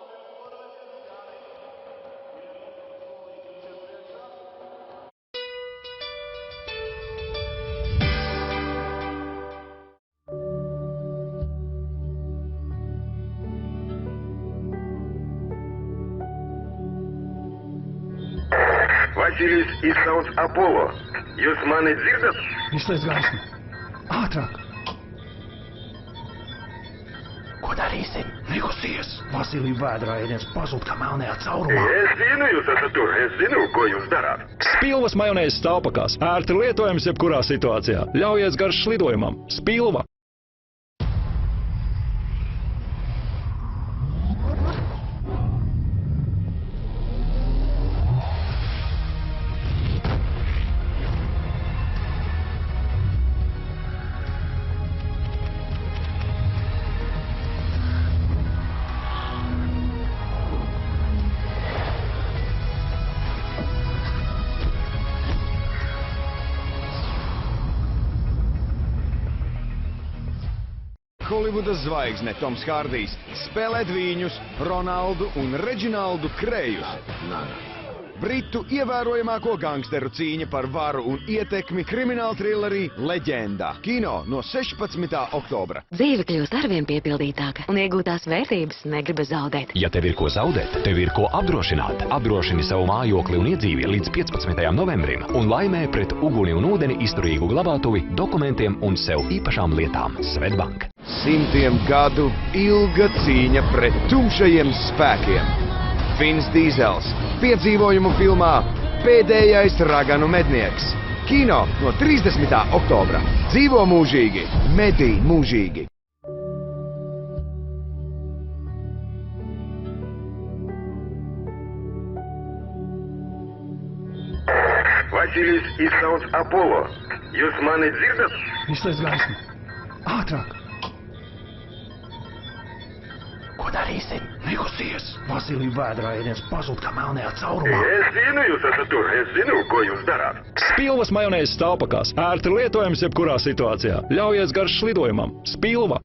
Vasilijs izsauc Apollo. Jūs mani dzirdat? Izslēdz gaismu. Ātrāk! Ko darīsim? Nekusties! Vasilija vēdrā ēdiens pazūd kā melnajā caurumā. Es zinu, jūs esat tur. Es zinu, ko jūs darāt. Spilvas majonēzes stāvpakās. Ērti lietojams jebkurā situācijā. Ļaujies garš lidojumam. Spilva! Holivudas zvaigzne Toms Hārdijs spēlē dvīņus Ronaldu un Reģinaldu Krējus. Britu ievērojamāko gangsteru cīņa par varu un ietekmi krimināla trilerī Leģenda. Kino no 16. oktobra. Dzīve kļūst arvien piepildītāka un iegūtās vērtības negribas zaudēt. Ja tev ir ko zaudēt, tev ir ko apdrošināt. Apdrošini savu mājokli un iedzīvi līdz 15. novembrim un laimē pret uguni un ūdeni izturīgu glabātuvi, dokumentiem un sev īpašām lietām. Svetbank. Simtiem gadu ilga cīņa pret tumšajiem spēkiem. Vins Dīzels piedzīvojumu filmā Pēdējais raganu mednieks. Kino no 30. oktobra. Dzīvo mūžīgi, medī mūžīgi. Vasilijs izsauc Apollo. Jūs mani dzirdat? Izslēdz gaismu. Ātrāk! Ko darīsim? Nekusties! Vasilija vēdrājieniens pazūd kā melnajā caurumā. Es zinu, jūs esat tur. Es zinu, ko jūs darāt. Spilvas majonēzes stāvpakās. Ērti lietojams jebkurā situācijā. Ļaujies garš lidojumam. Spilva!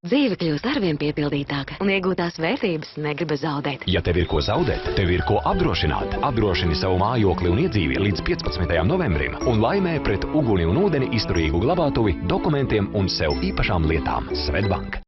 Dzīve kļūst arvien piepildītāka un iegūtās vērtības negribas zaudēt. Ja tev ir ko zaudēt, tev ir ko apdrošināt. Apdrošini savu mājokli un iedzīvi līdz 15. novembrim un laimē pret uguni un ūdeni izturīgu glabātuvi, dokumentiem un sev īpašām lietām. Svetbank.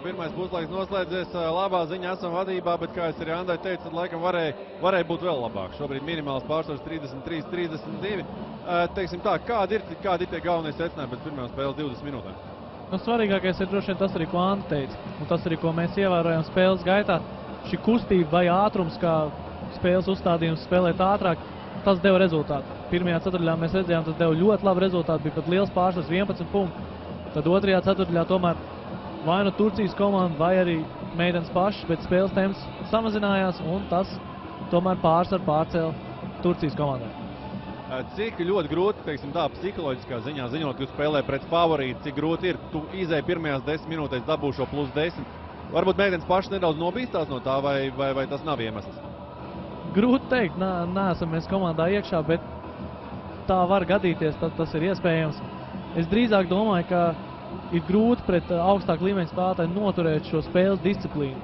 Pirmais puslaiks noslēdzies, labā ziņa esam vadībā, bet, kā es arī Andai teicu, tad laikam varēja būt vēl labāk. Šobrīd minimāls pārsvars 33-32. Teiksim tā, kādi ir tie galvenie secinājumi pēc pirmajām spēles 20 minūtēm? Nu, svarīgākais ir droši vien tas arī, ko Anta teica, un tas arī, ko mēs ievērojam spēles gaitā. Šī kustība vai ātrums, kā spēles uzstādījums spēlēt ātrāk, tas deva rezultātu. Pirmajā ceturtdaļā mēs redzējām, tas deva ļoti labu rezultātu, bija pat liels pārsvars 11 punktu. Tad otrajā ceturtdaļā tomēr vai nu Turcijas komanda, vai arī meitenes pašas, bet spēles temps samazinājās, un tas tomēr pārsvaru pārcēla Turcijas komandai. Cik ļoti grūti, teiksim tā, psiholoģiskā ziņā ziņot, ka jūs spēlē pret favorītu, cik grūti ir, tu izēji pirmajās 10 minūtēs dabū šo plus 10. Varbūt meitenes pašas nedaudz nobīstās no tā, vai tas nav iemesls? Grūti teikt, neesam mēs komandā iekšā, bet tā var gadīties, tas ir iespējams. Es drīzāk domāju, ka ir grūti pret augstāku līmeņu spēlētāju noturēt šo spēles disciplīnu.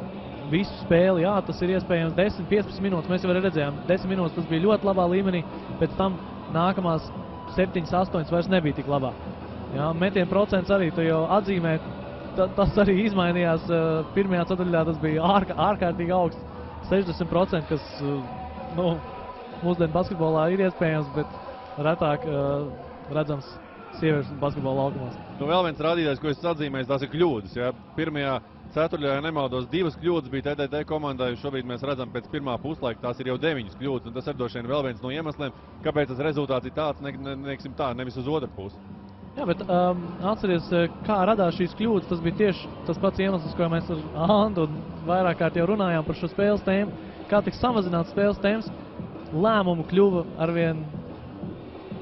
Visu spēli, jā, tas ir iespējams 10-15 minūtes. Mēs jau arī redzējām, 10 minūtes tas bija ļoti labā līmenī, pēc tam nākamās 7-8 vairs nebija tik labā. Jā, metienu procents arī tu jau atzīmē, tas arī izmainījās. Pirmajā ceturtdaļā tas bija ārkārtīgi augsts, 60%, kas mūsdienu basketbolā ir iespējams, bet retāk redzams sieviešu basketbola laukumos. Vēl viens rādītājs, ko es atzīmēju, tās ir kļūdas. Ja? Pirmajā ceturtdaļā, ja nemaldos, 2 kļūdas bija TTT komandai. Šobrīd mēs redzam pēc pirmā puslaika, tās ir jau 9 kļūdas. Un tas ir droši vien vēl viens no iemesliem, kāpēc tas rezultāts ir tāds, nevis uz otru pusi. Jā, bet atceries, kā radās šīs kļūdas. Tas bija tieši tas pats iemesls, ko mēs ar Andu vairāk kārt jau runājām par šo spēles tēmu. Kā tik samazināts spēles tēmas, lēmumu kļuva arvien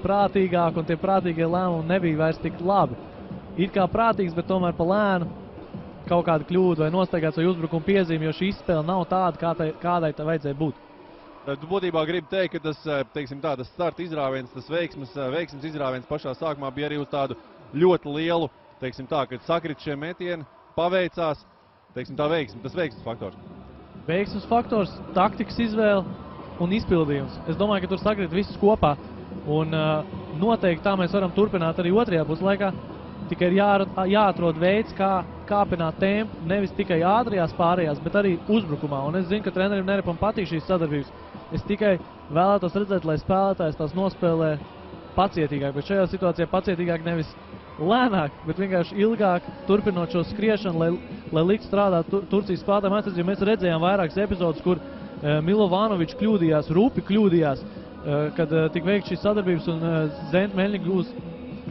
prātīgāk, un tie prātīgie lēmumi nebija vairs tik labi. Ir kā prātīgs, bet tomēr pa lēnu kaut kāda kļūda vai nosteigāts vai uzbrukuma piezīme, jo šī izspēle nav tāda, kādai tā vajadzēja būt. Tu būtībā gribi teikt, ka tas, teiksim tā, tas starta izrāviens, tas veiksmes izrāviens pašā sākumā bija arī uz tādu ļoti lielu, teiksim tā, kad sakrit šie metieni, paveicās, teiksim tā, tas veiksmes faktors. Veiksmes faktors, taktikas izvēle un izpildījums. Es domāju, ka tur sakrit visus kopā. Un noteikti tā mēs varam turpināt arī otrajā puslaikā. Tikai ir jāatrod veids, kā kāpināt tempu, nevis tikai ātrajās pārējās, bet arī uzbrukumā. Un es zinu, ka trenerim Nerepam patīk šīs sadarbības. Es tikai vēlētos redzēt, lai spēlētājs tās nospēlē pacietīgāk, bet šajā situācijā pacietīgāk nevis lēnāk, bet vienkārši ilgāk turpinot šo skriešanu, lai likt strādāt Turcijas spēlētājiem aizsardzību. Mēs redzējām vairākas epizodes, kur Milovanovičs kļūdījās, Rupi kļūdījās, kad tika veikt šīs sadarbības un Zenta Meļņika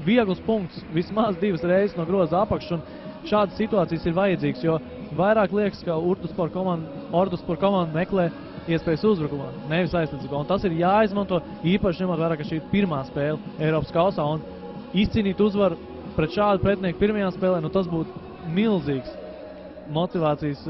viegls punkts vismaz 2 reizes no groza apakšas, un šādas situācijas ir vajadzīgas, jo vairāk liekas, ka Orduspor komanda meklē iespējas uzbrukumā, nevis aizsardzībā, un tas ir jāizmanto, īpaši ņemot vērā, ka šī ir pirmā spēle Eiropas kausā, un izcīnīt uzvaru pret šādu pretinieku pirmajā spēlē, nu tas būtu milzīgs motivācijas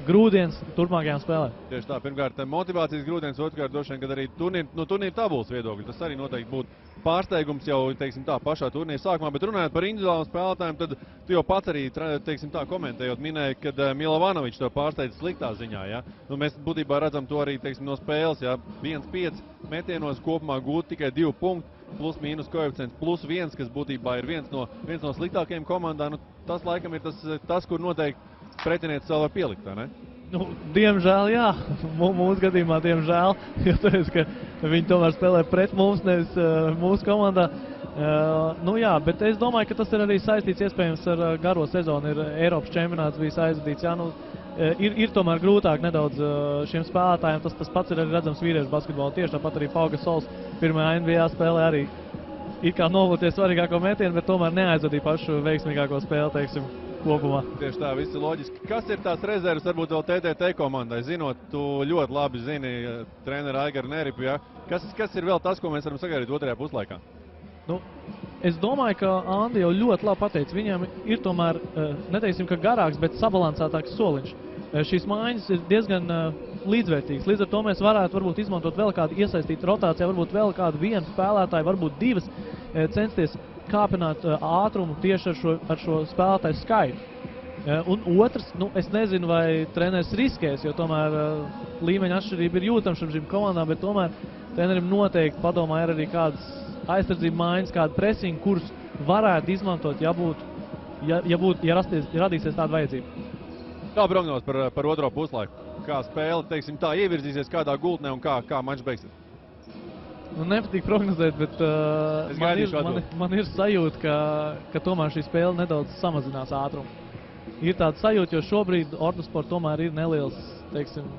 grūdienis turpmākajām spēlēm. Tieši tā, pirmkārt motivācijas grūdienis, otrkārt droši vien, kad arī turnīra tabulas viedokļi. Tas arī noteikti būtu pārsteigums jau, teiksim tā, pašā turnīra sākumā, bet runājot par individuāliem spēlētājiem, tad tu jau pats arī, teiksim tā, komentējot, minēji, kad Milovanovičs to pārsteidz sliktā ziņā, ja? Nu, mēs būtībā redzam to arī, teiksim, no spēles, ja? 1-5 metienos kopumā gūt tikai 2 punkti, plus mīnus koeficients plus 1, kas būtībā ir viens no sliktākajiem komandām. Nu, tas laikam ir tas, kur noteikti pretinieks vēl var pielikt, vai ne? Nu, diemžēl, jā. Mūsu gadījumā, diemžēl, jo tāpēc, ka viņi tomēr spēlē pret mums, nevis mūsu komandā. Nu jā, bet es domāju, ka tas ir arī saistīts iespējams ar garo sezonu. Ir Eiropas čempionāts bijis aizvadīts, jā, nu, ir tomēr grūtāk nedaudz šiem spēlētājiem. Tas pats ir arī redzams vīriešu basketbolā. Tieši tāpat arī Pau Gasols pirmajā NBA spēlē arī it kā novoties svarīgāko metienu, bet tomēr neaizvadīja pašu veiksmīgāko spēli, teiksim, kopumā. Tieši tā, viss ir loģiski. Kas ir tās rezerves, varbūt vēl TTT komandai? Zinot, tu ļoti labi zini treneru Aigaru Neripu, ja? Kas ir vēl tas, ko mēs varam sagaidīt otrajā puslaikā? Nu, es domāju, ka Andi jau ļoti labi pateica. Viņam ir tomēr, neteiksim, ka garāks, bet sabalansētāks soliņš. Šīs mājas ir diezgan līdzvērtīgas. Līdz ar to mēs varētu varbūt izmantot vēl kādu iesaistītu rotāciju, varbūt vēl kādu vienu spēlētāju, varbūt 2, censties kāpināt ātrumu tieši ar šo spēlētāju skaitu. Un otrs, nu, es nezinu, vai treneris riskēs, jo tomēr līmeņa atšķirība ir jūtama šīm komandām, bet tomēr trenerim noteikti padomā ir arī kādas aizsardzība mājas, kāda presinga, kurus varētu izmantot, ja radīsies tāda vajadzība. Kā prognoz par otro puslaiku? Kā spēle, teiksim tā, ievirzīsies kādā gultnē un kā mačs beigsies? Nu, nepatīk prognozēt, bet man ir sajūta, ka tomēr šī spēle nedaudz samazinās ātrumu. Ir tāda sajūta, jo šobrīd Orduspor tomēr ir neliels, teiksim,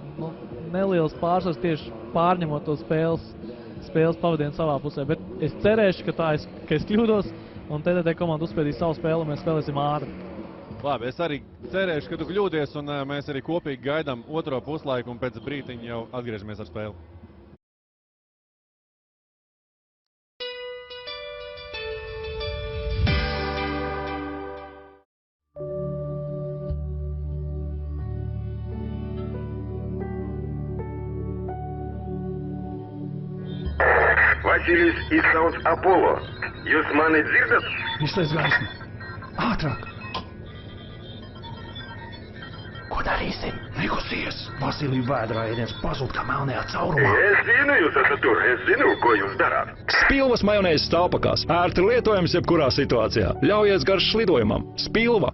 neliels pārsvars tieši pārņemot to spēles pavadienu savā pusē. Bet es cerēšu, ka es kļūdos un TTT komanda uzspēdīs savu spēli un mēs spēlēsim ātri. Labi, es arī cerēšu, ka tu kļūdies un mēs arī kopīgi gaidām otro puslaiku un pēc brītiņa jau atgriežamies ar spēli. Vasilijs izsauc Apollo. Jūs mani dzirdat? Izslēdz gaismu. Ātrāk! Ko darīsim? Nekusties! Vasilija vēdrājieniens pazūd kā melnajā caurumā. Es zinu, jūs esat tur. Es zinu, ko jūs darāt. Spilvas majonēzes stāvpakās. Ērti lietojams jebkurā situācijā. Ļaujies garš lidojumam. Spilva!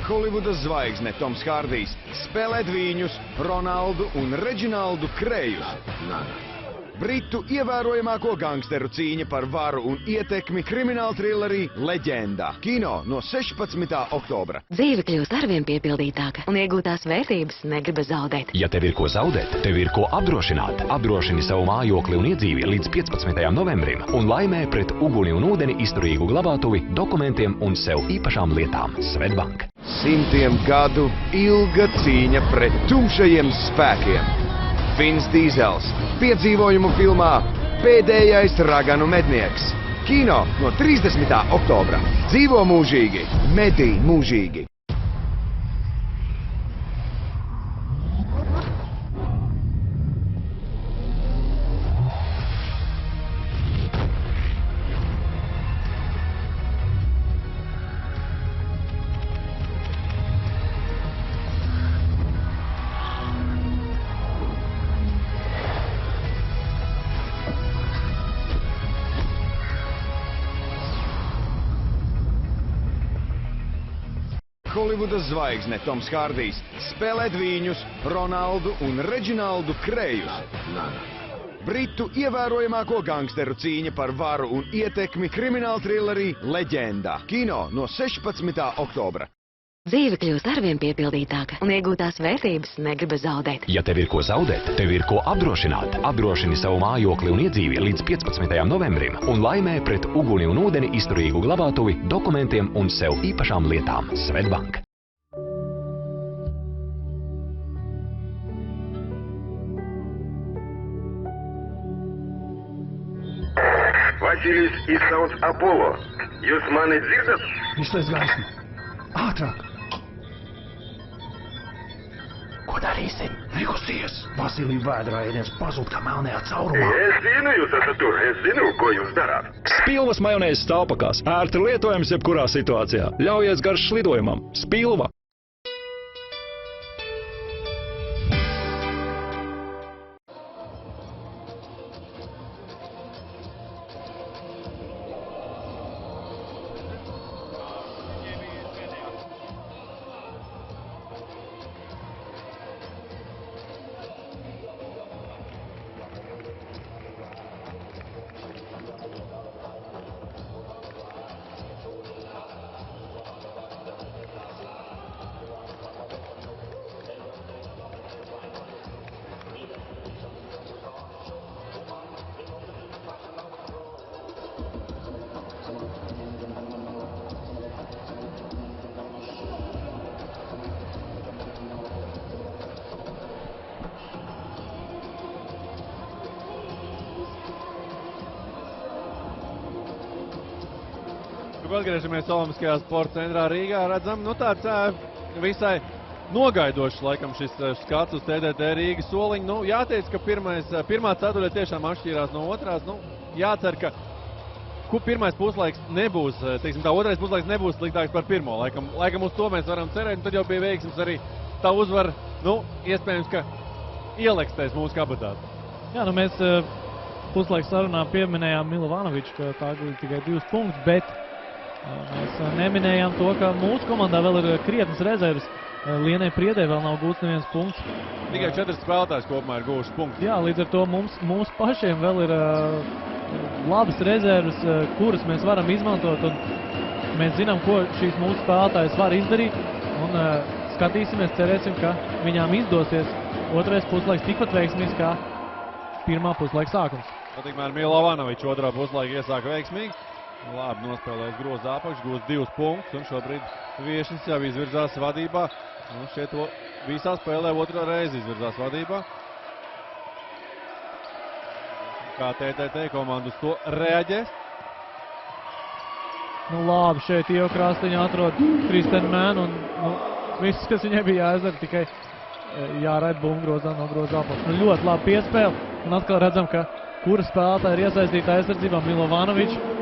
Holivudas zvaigzne Toms Hārdijs spēlē dvīņus Ronaldu un Reģinaldu Krējus. Britu ievērojamāko gangsteru cīņa par varu un ietekmi krimināla trillerī Leģenda. Kino no 16. oktobra. Dzīve kļūst arvien piepildītāka un iegūtās vērtības negribas zaudēt. Ja tev ir ko zaudēt, tev ir ko apdrošināt. Apdrošini savu mājokli un iedzīvi līdz 15. novembrim un laimē pret uguni un ūdeni izturīgu glabātuvi, dokumentiem un sev īpašām lietām. Svetbank. Simtiem gadu ilga cīņa pret tumšajiem spēkiem. Vins Dīzels piedzīvojumu filmā Pēdējais raganu mednieks. Kino no 30. oktobra. Dzīvo mūžīgi, medī mūžīgi. Holivudas zvaigzne Toms Hārdijs spēlēt viņus Ronaldu un Reģinaldu Krejus. Britu ievērojamāko gangsteru cīņa par varu un ietekmi krimināla trilerī Leģenda. Kino no 16. oktobra. Dzīve kļūst arvien piepildītāka un iegūtās vērtības negribas zaudēt. Ja tev ir ko zaudēt, tev ir ko apdrošināt. Apdrošini savu mājokli un iedzīvi līdz 15. novembrim un laimē pret uguni un ūdeni izturīgu glabātuvi, dokumentiem un sev īpašām lietām. Svetbank. Vasilijs izsauc Apollo. Jūs mani dzirdat? Izslēdz gaismu. Ātrāk! Ko darīsim? Nekusties! Vasilija vēdrā ēdiens pazūd kā melnajā caurumā. Es zinu, jūs esat tur. Es zinu, ko jūs darāt. Spilvas majonēzes stāvpakās. Ērti lietojams jebkurā situācijā. Ļaujies garš lidojumam. Spilva! Atgriežamies Olimpiskajā sporta centrā Rīgā. Redzam, tāds visai nogaidošs, laikam, šis skats uz TDT Rīgas soliņu. Jāteic, ka pirmā ceturtdaļa tiešām atšķīrās no otrās. Jācer, ka pirmais puslaiks nebūs, otrais puslaiks nebūs sliktāks par pirmo. Laikam uz to mēs varam cerēt, un tad jau bija veiksmes arī tā uzvara, iespējams, ka ielekstēs mūsu kabatā. Jā, mēs puslaiks sarunā pieminējām Milovanoviču, ka tā guļ tikai 2 punktus, bet mēs neminējām to, ka mūsu komandā vēl ir krietnes rezerves. Lienai Priedē vēl nav gūts neviens punkts. Tikai 4 spēlētājs kopumā ir gūši punktus. Jā, līdz ar to mums pašiem vēl ir labas rezerves, kuras mēs varam izmantot. Un mēs zinām, ko šīs mūsu spēlētājas var izdarīt. Un skatīsimies, cerēsim, ka viņām izdosies otrais puslaiks tikpat veiksmīgs kā pirmā puslaika sākums. Tikmēr Milovanovičs otrā puslaika iesāka veiksmīgi. Labi nospēlējis groza apakš, gūs 2 punktus, un šobrīd Viešnis jau izvirzās vadībā. Šeit visā spēlē otrā reize izvirzās vadībā. Kā TTT komanda uz to reaģēs? Labi, šeit Ievu Krāstiņu atrod Kristenu Mēnu, un viss, kas viņai bija jāizdara, tikai jāraida bumbu grozā no groza apakš. Ļoti labi piespēle, un atkal redzam, ka kura spēlētāja ir iesaistīta aizsardzībā Milovanovičs.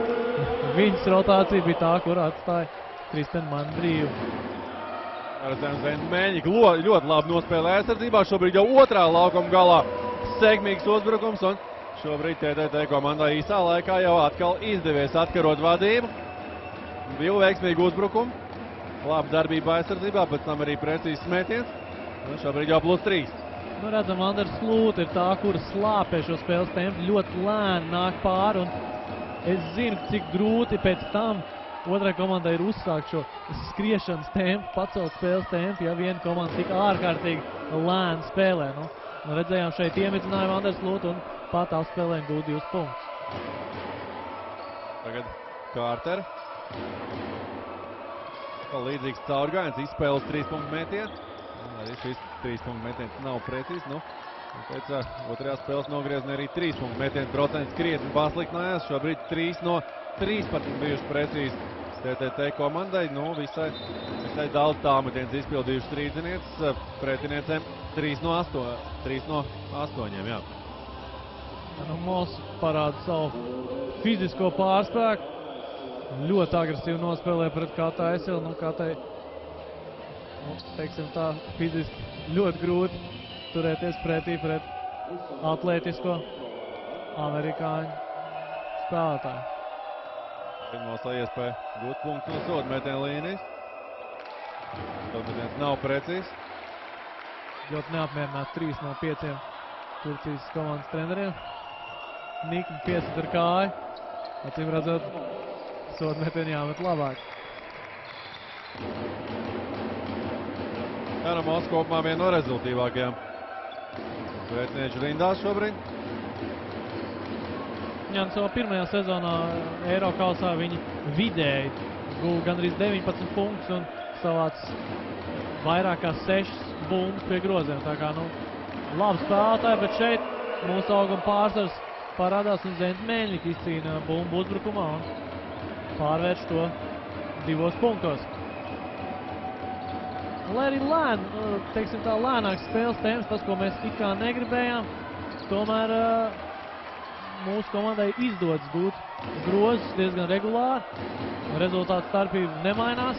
Viņas rotācija bija tā, kur atstāja Kristenu Mēnu brīvu. Redzam, Mēņika ļoti labi nospēlē aizsardzībā. Šobrīd jau otrā laukuma galā sekmīgs uzbrukums, un šobrīd TTT komandā īsā laikā jau atkal izdevies atkarot vadību. Bija veiksmīgi uzbrukumi, laba darbība aizsardzībā, pēc tam arī precīzs metiens. Un šobrīd jau +3. Redzam, Anders Slūta ir tā, kura slāpē šo spēles tempu, ļoti lēni nāk pāri, un es zinu, cik grūti pēc tam otrai komandai ir uzsākt šo skriešanas tempu, pacelt spēles tempu, ja viena komanda tik ārkārtīgi lēni spēlē. Redzējām šeit iemidzinājumu Anders Slūta un pat apspēlē gūt 2 punktus. Tagad Kārter. Līdzīgs caurgājiens, izspēles 3 punktu metiens. Arī šis 3 punktu metiens nav precīzs. Pēc otrajā spēles nogriezni arī 3 punktu metienu procents krietni pasliktinājās. Šobrīd 3 no 13 bijuši precīzi TTT komandai. Visai daudz tālmetiens izpildījuši strīdzinieces, pretiniecēm 3 no 8. Jā. Mols parāda savu fizisko pārspēku. Ļoti agresīvi nospēlē pret Katai Eseli. Katai, teiksim tā, fiziski ļoti grūti turēties pretī pret atlētisko amerikāņu spēlētāju. Mols iespēja gūt punktu no soda metiena līnijas. Neviens nav precīzs. Ļoti neapmierināts 3 no 5 Turcijas komandas treneriem. Nikmi piesit ar kāju. Acīm redzot, sodmetieni jāmet labāk. Karamos kopumā viena no rezultīvākajām svētnieču rindās šobrīd. Jā, savā pirmajā sezonā Eirokausā viņi vidēji guva gandrīz 19 punktus un savāc vairāk kā 6 bumbas pie groziem. Tā kā, labi spēlētāji, bet šeit mūsu auguma pārsvars parādās un Zents Mēļņik izcīna bumbu uzbrukumā un pārvērš to 2 punktos. Lai arī lēnāks spēles temps, tas, ko mēs it kā negribējām, tomēr mūsu komandai izdodas gūt grozus diezgan regulāri. Rezultātu starpība nemainās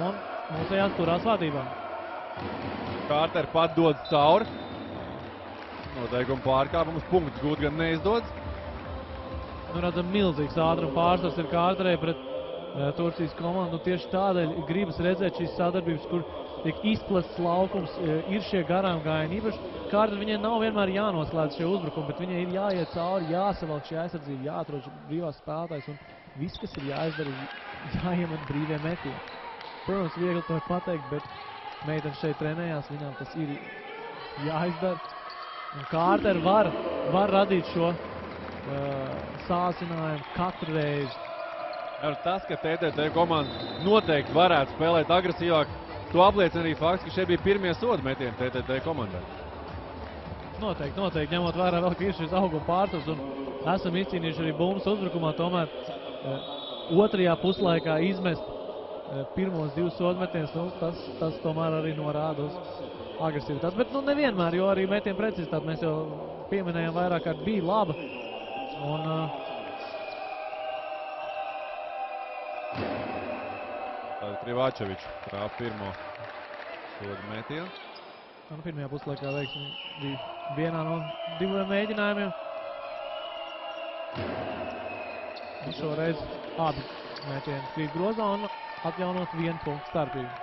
un mūsējās turās vadībā. Kārter pat dod cauri. Noteikuma pārkāpumus punktus gūt gan neizdodas. Redzam, milzīgs ātruma pārsvars ir Kārterē pret Turcijas komandu. Tieši tādēļ gribas redzēt šīs sadarbības, kur tiek izplasts laukums, ir šie garām gājieni. Īpaši Kārter viņai nav vienmēr jānoslēdz šie uzbrukumi, bet viņai ir jāiet cauri, jāsavalk šī aizsardzība, jāatrod brīvās spēlētājs un viss, kas ir jāizdara, jāiemet brīvie metieni. Protams, viegli to pateikt, bet meitenes šeit trenējās, viņām tas ir jāizdara. Un Kārter var radīt šo sāsinājumu katru reizi. Tas, ka TTT komanda noteikti varētu spēlēt agresīvāk, to apliecina arī fakts, ka šeit bija pirmie sodu metieni TTT komandai. Noteikti, ņemot vērā vēl, ka ir šis auguma pārsvars un esam izcīnījuši arī bumbas uzbrukumā, tomēr otrajā puslaikā izmest pirmos 2 sodmetienus, tas tomēr arī norāda uz agresivitāti. Bet nevienmēr, jo arī metienu precizitāte, mēs jau pieminējām vairāk kārt, bija laba. Un Krivačevičs trāp pirmo sodu metienu. Pirmajā puslaikā veiksmi bija vienā no 2 mēģinājumiem. Un šoreiz abi metieni krīt grozā un atjaunot 1 punktu starpību.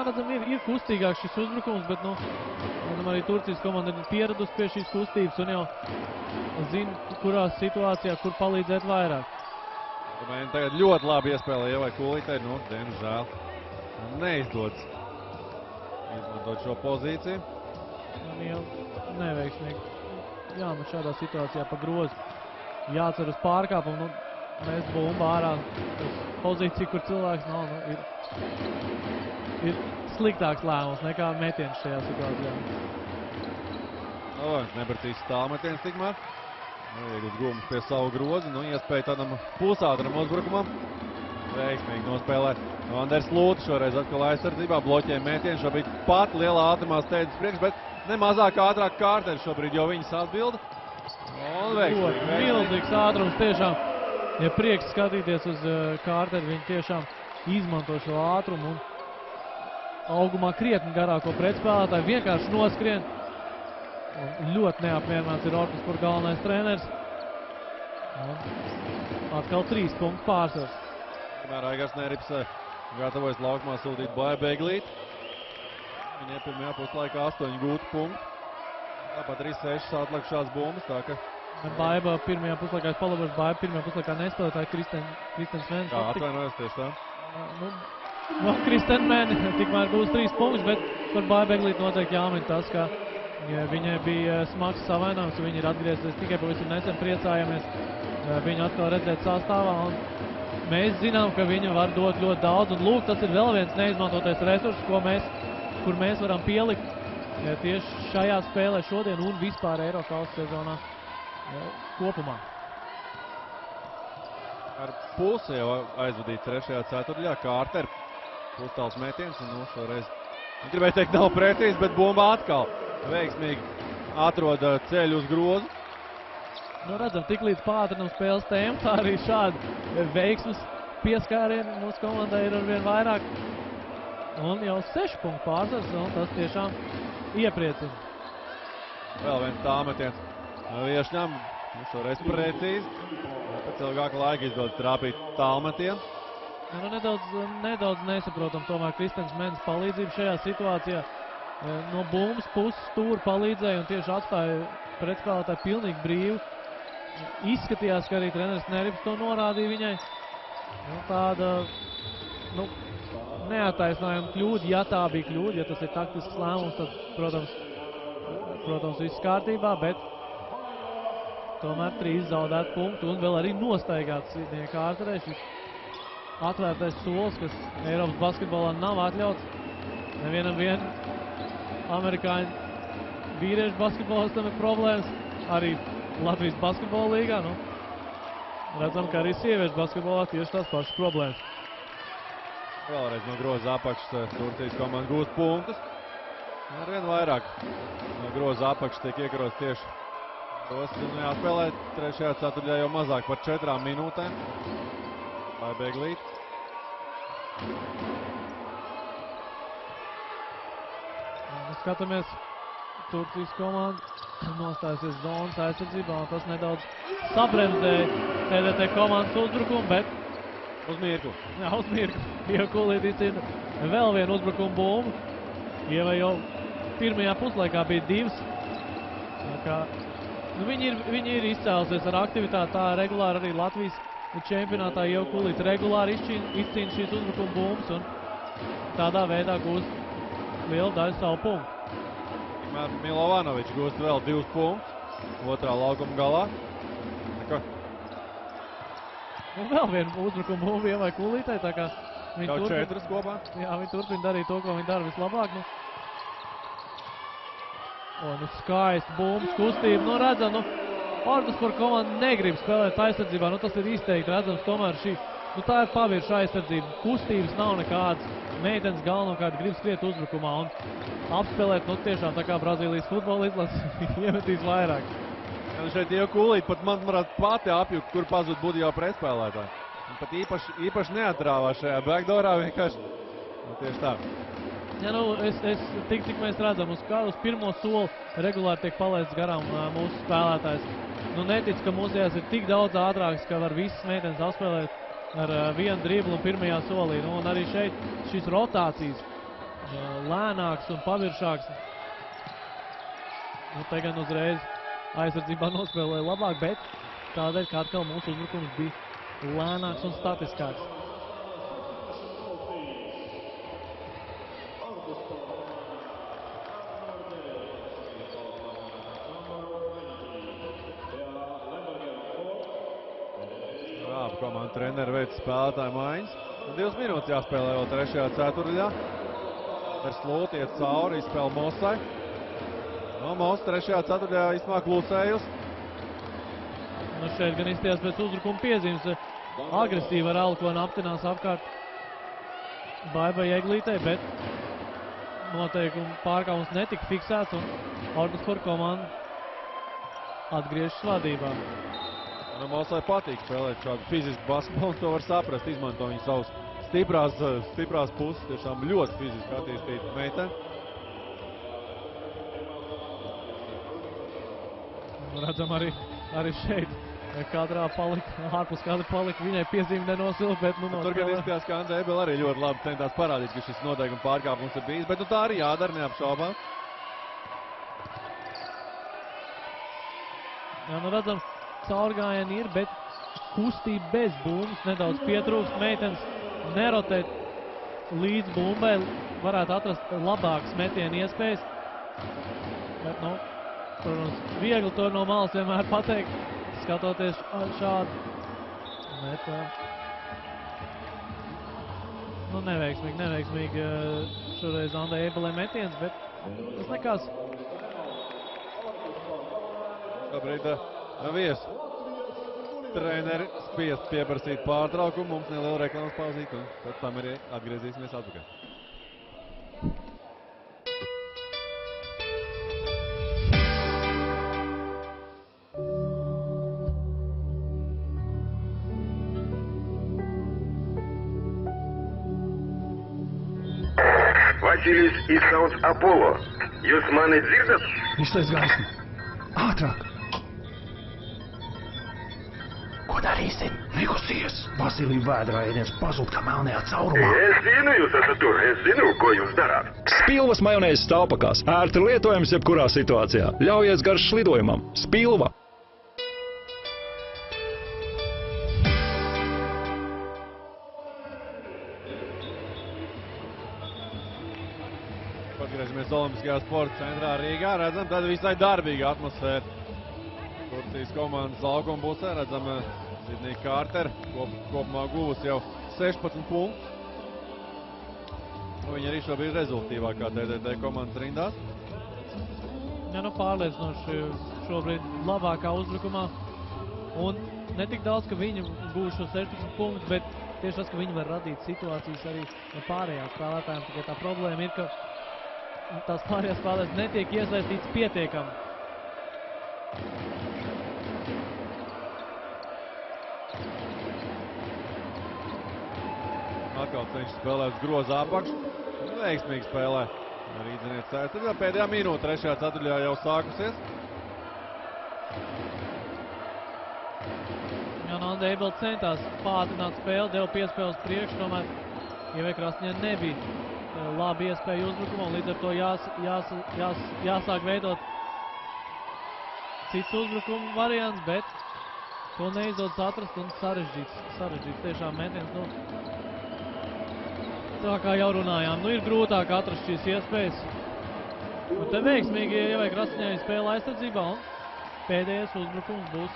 Redzam, ir kustīgāks šis uzbrukums, bet, redzam, arī Turcijas komanda ir pieradusi pie šīs kustības un jau zina, kurā situācijā, kur palīdzēt vairāk. Viņi tagad ļoti labi iespēlē Ievai Kulītei, diemžēl neizdodas izmantot šo pozīciju. Jau neveiksmīgi. Jāmet šādā situācijā pa grozu. Jācer uz pārkāpumu, mēs bumbu ārā. Pozīcija, kur cilvēks nav, ir sliktāks lēmums nekā metiens šajā situācijā. Nebracīs tālmetiens tikmēr. Iegūst gumus pie savu grozu. Iespēja tādam pusātram uzbrukumam. Veiksmīgi nospēlē Anders Lūts. Šoreiz atkal aizsardzībā. Bloķē metienu. Šobrīd pat lielā ātrumā steidzas priekš, bet ne mazāk ātrāk Kārteri šobrīd jau viņas atbilda. Un veiksmīgi. Milzīgs ātrums tiešām. Ja prieks skatīties uz Kārteri, viņi tiešām izmanto šo ātrumu un augumā krietni garāko pretspēlētāju vienkārši noskrien. Un ļoti neapmierināts ir Ortuspur galvenais treneris. Un atkal 3 punktu pārsvars. Tikmēr Aigars Nerips gatavojas laukumā sūtīt Baibu Beglīti. Viņai pirmajā puslaikā 8 gūtu punktu. Tāpat arī 6 atlikušās bumbas. Baiba pirmajā puslaikā, es palabošu, Baiba pirmajā puslaikā nespēlētāja Kristens Mēnes. Jā, atvainojos tieši tā. Kristen Mēne tikmēr gūs 3 punktus, bet par Baibu Beglīti noteikti jāmin tas, ka viņai bija smags savainājums, viņa ir atgriezies tikai pavisam nesen, priecājamies viņu atkal redzēt sastāvā. Un mēs zinām, ka viņa var dot ļoti daudz, un lūk, tas ir vēl viens neizmantotais resurs, kur mēs varam pielikt tieši šajā spēlē šodien un vispār Eirokausas sezonā kopumā. Ar pusi jau aizvadīt 3. ceturtdaļā Kārter pustāls metiens, un šoreiz, gribēju teikt, nav precīzi, bet bumba atkal veiksmīgi atrod ceļu uz grozu. Redzam, tik līdz pātrinam spēles tēmu, tā arī šādi veiksmes pieskārieni mūsu komandai ir arvien vairāk. Un jau 6 punktu pārsvars, un tas tiešām iepriecina. Vēl viens tāmetiens Viešņam. Šoreiz precīzi. Pēc ilgāka laika izdodas trāpīt tālmetienu. Nu, nedaudz nesaprotam tomēr Kristens Mens palīdzību šajā situācijā. No bumbas puses stūri palīdzēja un tieši atstāja pretspēlētāju pilnīgi brīvu. Izskatījās, ka arī treneris Neribs to norādīja viņai. Tāda, neataisnājuma kļūda, ja tā bija kļūda, ja tas ir taktisks lēmums, tad, protams, viss kārtībā, bet tomēr 3 zaudēt punktu un vēl arī nostaigāts Sidnija Kārterē. Šis atvērtais solis, kas Eiropas basketbolā nav atļauts. Nevienam amerikāņu vīriešu basketbolistam ir problēmas. Arī Latvijas basketbola līgā. Redzam, ka arī sieviešu basketbolā tieši tās pašas problēmas. Vēlreiz no groza apakšas Turcijas komanda gūst punktus. Arvien vairāk no groza apakšas tiek iekarots tieši tos. Jāspēlē trešajā ceturtajā jau mazāk par 4 minūtēm. Lai Beglīt. Skatāmies, Turcijas komanda nostājusies zonas aizsardzībā, un tas nedaudz sabremzēja TDT komandas uzbrukumu, bet uz mirkli. Jā, uz mirkli. Ieva Kulīte izcīna vēl vienu uzbrukumu bumbu. Ieva jau pirmajā puslaikā bija 2. Viņi ir izcēlusies ar aktivitāti, tā regulāri arī Latvijas čempionātā Ieva Kulīte regulāri izcīna šīs uzbrukumu bumbas un tādā veidā gūst lielu daļu savu punktu. Milovanovičs gūst vēl 2 punktus otrā laukuma galā. Un vēl vienu uzbrukumu bumbu Ievai Kulītei, tā kā viņi jau 4 kopā. Jā, viņi turpina darīt to, ko viņi dara vislabāk. Skaisti bumbas kustība. Redzam, Orduspor komanda negrib spēlēt aizsardzībā. Tas ir izteikti redzams, tomēr tā ir pavirša aizsardzība. Kustības nav nekādas. Meitenes galvenokārt grib skriet uzbrukumā un apspēlēt, tiešām tā kā Brazīlijas futbola izlases iemetīs vairāk. Šeit Ieva Kulīte pat, manuprāt, pati apjuka, kur pazud būtu jau pretspēlētāji. Pat īpaši neatrāvās šajā backdoorā vienkārši. Tieši tā. Ja, cik mēs redzam, uz pirmo soli regulāri tiek palaists garām mūsu spēlētājs. Netic, ka mūsējās ir tik daudz ātrāks, ka var visas meitenes apspēlēt ar vienu driblu un pirmajā solī. Un arī šeit šīs rotācijas lēnāks un paviršāks. Te gan uzreiz aizsardzībā nospēlēja labāk, bet tādēļ, ka atkal mūsu uzbrukums bija lēnāks un statiskāks. Komanda treneri veic spēlētāju maiņas. 2 minūtes jāspēlē vēl trešajā ceturtajā. Ar slūti iet cauri, izspēle Mosai. Mos trešajā ceturtajā izmā klusējus. Šeit gan izties pēc uzbrukuma piezīmes. Agresīva ar Alkonu aptinās apkārt Baibai Eglītei, bet noteikumi pārkāpums netika fiksēts un Orduspor komanda atgriežas vadībā. Mosai patīk spēlēt šādu fizisku basketbolu, un to var saprast, izmanto viņu savus stiprās puses, tiešām ļoti fiziski attīstīta meitene. Redzam arī šeit, kadrā ārpus kadra palika, viņai piezīme nenosila, bet Tur gan izskatās, ka Andze Ebel arī ļoti labi centās parādīt, ka šis noteikuma pārkāpums ir bijis, bet tā arī jādara neapšaubām. Jā, redzam, caurgājieni ir, bet kustība bez bumbas nedaudz pietrūkst. Meitenes nerotē līdz bumbai, varētu atrast labākas metienu iespējas. Bet, protams, viegli to no malas vienmēr pateikt, skatoties šādi. Bet, neveiksmīgi šoreiz Andai Ebelē metiens, bet tas nekās. Šobrīd viesu treneri spiest pieprasīt pārtraukumu, mums neliela reklāmas pauzīt, un pēc tam arī atgriezīsimies atpakaļ. Vasilijs iz Sauns Apollo. Jūs mani dzirdat? Izslēdz gaismu. Ātrāk! Ko darīsim? Nekusties! Vasilija vēdrājieniens pazūd kā melnajā caurumā. Es zinu, jūs esat tur. Es zinu, ko jūs darāt. Spilvas majonēzes stāvpakās. Ērti lietojams jebkurā situācijā. Ļaujies garš lidojumam. Spilva! Atgriežamies Olimpiskajā sporta centrā Rīgā. Redzam, tad visai darbīga atmosfēra. Turcijas komandas laukuma pusē redzam Sidniju Kārteru. Kopumā guvusi jau 16 punktus. Viņa arī šobrīd rezultīvākā TTT komandas rindās. Ja, pārliecinoši šobrīd labākā uzbrukumā. Un ne tik daudz, ka viņi gūs šo 16 punktus, bet tieši tas, ka viņi var radīt situācijas arī pārējām spēlētājiem. Tikai tā problēma ir, ka tās pārējās spēlētājs netiek iesaistīts pietiekami. Atkal cenšas spēlēt uz groza apakšu. Veiksmīgi spēlē. Rīdzinieks cēs. Tad vēl pēdējā minūte trešajā ceturtajā jau sākusies. Anda Eibela centās pātrināt spēli, deva piespēles priekšu, tomēr Ievai Krasņai nebija labi iespēja uzbrukumā, līdz ar to jāsāk veidot cits uzbrukuma variants, bet to neizdodas atrast un sarežģīts tiešām metiens. Tā kā jau runājām, ir grūtāk atrast šīs iespējas. Un te veiksmīgi Ievai Krasņai spēle aizsardzībā un pēdējais uzbrukums būs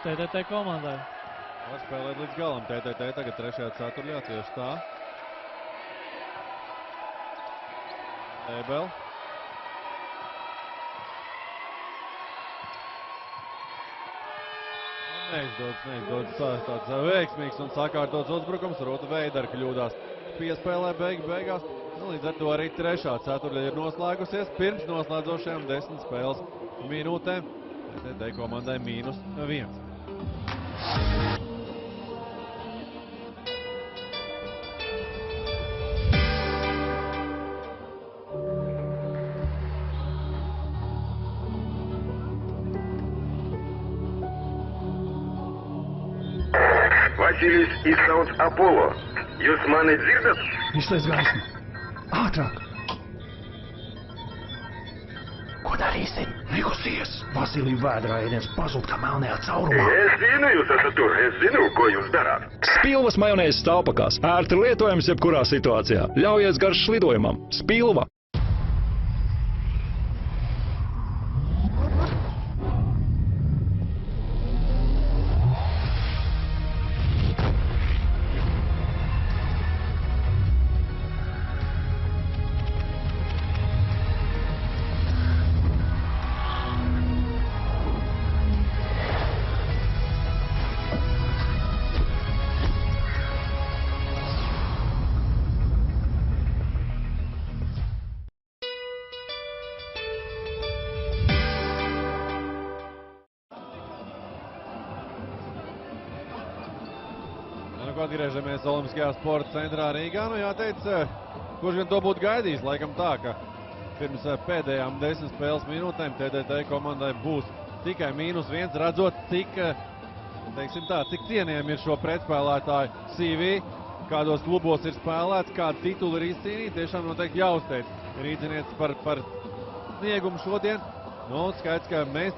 TTT komandai. Var spēlēt līdz galam. TTT tagad trešajā ceturtajā tieši tā. Eibela. Neizdodas tāds veiksmīgs un sakārtots uzbrukums. Rūta Veidara kļūdās piespēlē beigās. Līdz ar to arī trešā ceturtajā ir noslēgusies. Pirms noslēdzošajām 10 spēles minūtēm TTT komandai -1. Vasilijs izsauc Apollo. Jūs mani dzirdat? Izslēdz gaismu. Ātrāk! Ko darīsim? Nekusties! Vasilija vēdrājieniens pazūd kā melnajā caurumā. Es zinu, jūs esat tur. Es zinu, ko jūs darāt. Spilvas majonēzes stāvpakās. Ērti lietojams jebkurā situācijā. Ļaujies garš lidojumam. Spilva! Atgriežamies Olimpiskajā sporta centrā Rīgā. Jāteic, kurš gan to būtu gaidījis? Laikam tā, ka pirms pēdējām 10 spēles minūtēm TTT komandai būs tikai -1, redzot, cik cienījami ir šo pretspēlētāju CV, kādos klubos ir spēlēts, kādu titulu ir izcīnīti. Tiešām noteikti jāuzteic Rīdzinietis par sniegumu šodien. Skaidrs, ka mēs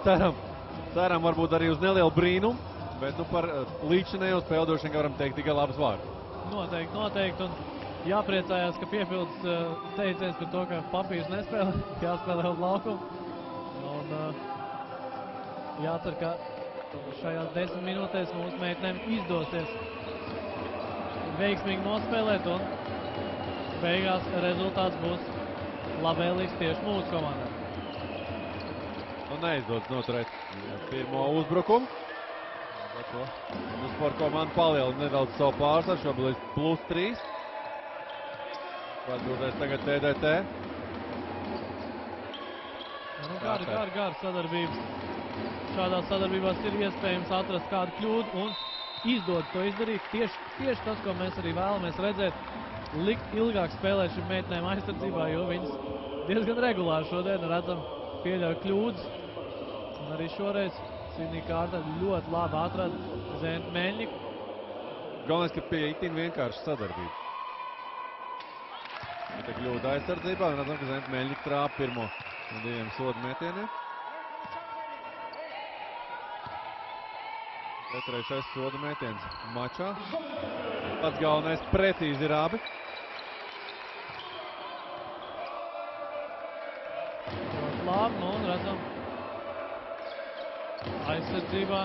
ceram varbūt arī uz nelielu brīnumu. Bet par līdzinējo spēli droši vien varam teikt tikai labas vārdas. Noteikti. Un jāpriecājās, ka piepilds teiciens par to, ka papīrs nespēlē, jāspēlē uz laukumu. Un jācer, ka šajās 10 minūtēs mūsu meitenēm izdosies veiksmīgi nospēlēt un beigās rezultāts būs labvēlīgs tieši mūsu komandai. Neizdodas noturēt pirmo uzbrukumu. Sporta komanda palielina nedaudz savu pārsvaru, šobrīd līdz +3. Atgrūties tagad TTT. Gara sadarbības. Šādās sadarbībās ir iespējams atrast kādu kļūdu un izdodas to izdarīt. Tieši tas, ko mēs arī vēlamies redzēt, likt ilgāk spēlēt šim meitenēm aizsardzībā, jo viņas diezgan regulāri šodien redzam pieļauj kļūdas. Un arī šoreiz Sidnija Kārtera ļoti labi atrada Zentu Meļņiku. Galvenais, ka pie itin vienkārši sadarbība. Ja te kļūda aizsardzībā, un redzam, ka Zentu Meļņika trāpa pirmo no 2 sodu metieniem. 3. sodu metiens mačā. Pats galvenais precīzi ir abi. Labi, nu un redzam aizsardzībā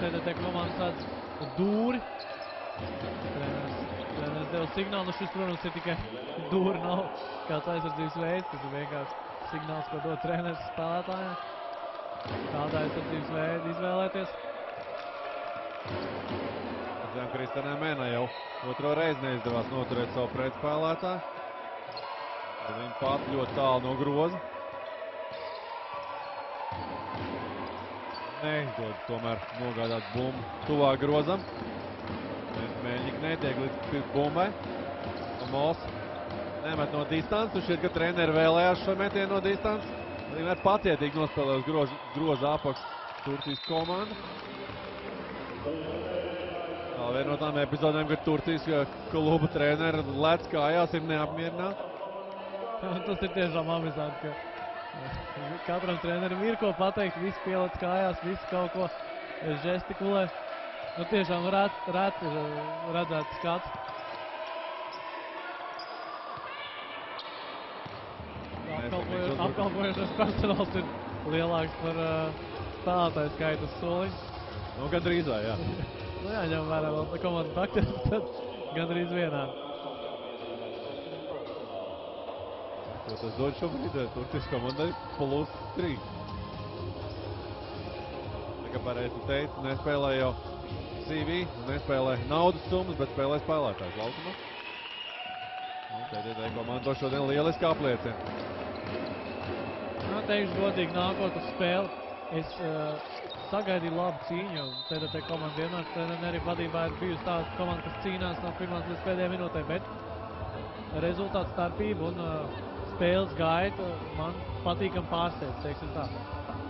TTT komandas tāds dūri. Treneris deva signālu, šis, protams, ir tikai dūri, nav kāds aizsardzības veids, tas ir vienkārši signāls, ko dod treneris spēlētājiem. Kāda aizsardzības veida izvēlēties. Redzam, Kristenē Mēnā jau otro reizi neizdevās noturēt savu pretspēlētāju. Viņa pat ļoti tālu no groza. Neizdodas tomēr nogādāt bumbu tuvāk grozam. Mēļņika netiek līdz bumbai. Mols nemet no distances. Un šķiet, ka treneri vēlējās šo metienu no distances. Vienmēr pacietīgi nospēlē uz groza apakšu Turcijas komanda. Vēl viena no tām epizodēm, kad Turcijas kluba treneri lec kājās, ir neapmierināti. Tas ir tiešām amizanti, ka katram trenerim ir ko pateikt, visi pielec kājās, visi kaut ko žestikulē. Nu, tiešām reti ir redzēts skats. Apkalpojošais personāls ir lielāks par spēlētāju skaitu uz soliņu. Nu, gandrīz vai, jā. Nu, jāņem vērā vēl komandas taktiski, tad gandrīz vienādi. Ko tas dod šobrīd? Turcijas komandai +3. Tā kā pareizi teicu, nespēlē jau CV, nespēlē naudas summas, bet spēlē spēlētājs laukumā. TTT komanda to šodien lieliski apliecina. Teikšu godīgi, nākot uz spēli, es sagaidīju labu cīņu, jo TTT komanda vienmēr treneri vadībā ir bijusi tāda komanda, kas cīnās no pirmās līdz pēdējai minūtei, bet rezultātu starpību un spēles gaita man patīkam pārsteidz, teiksim tā.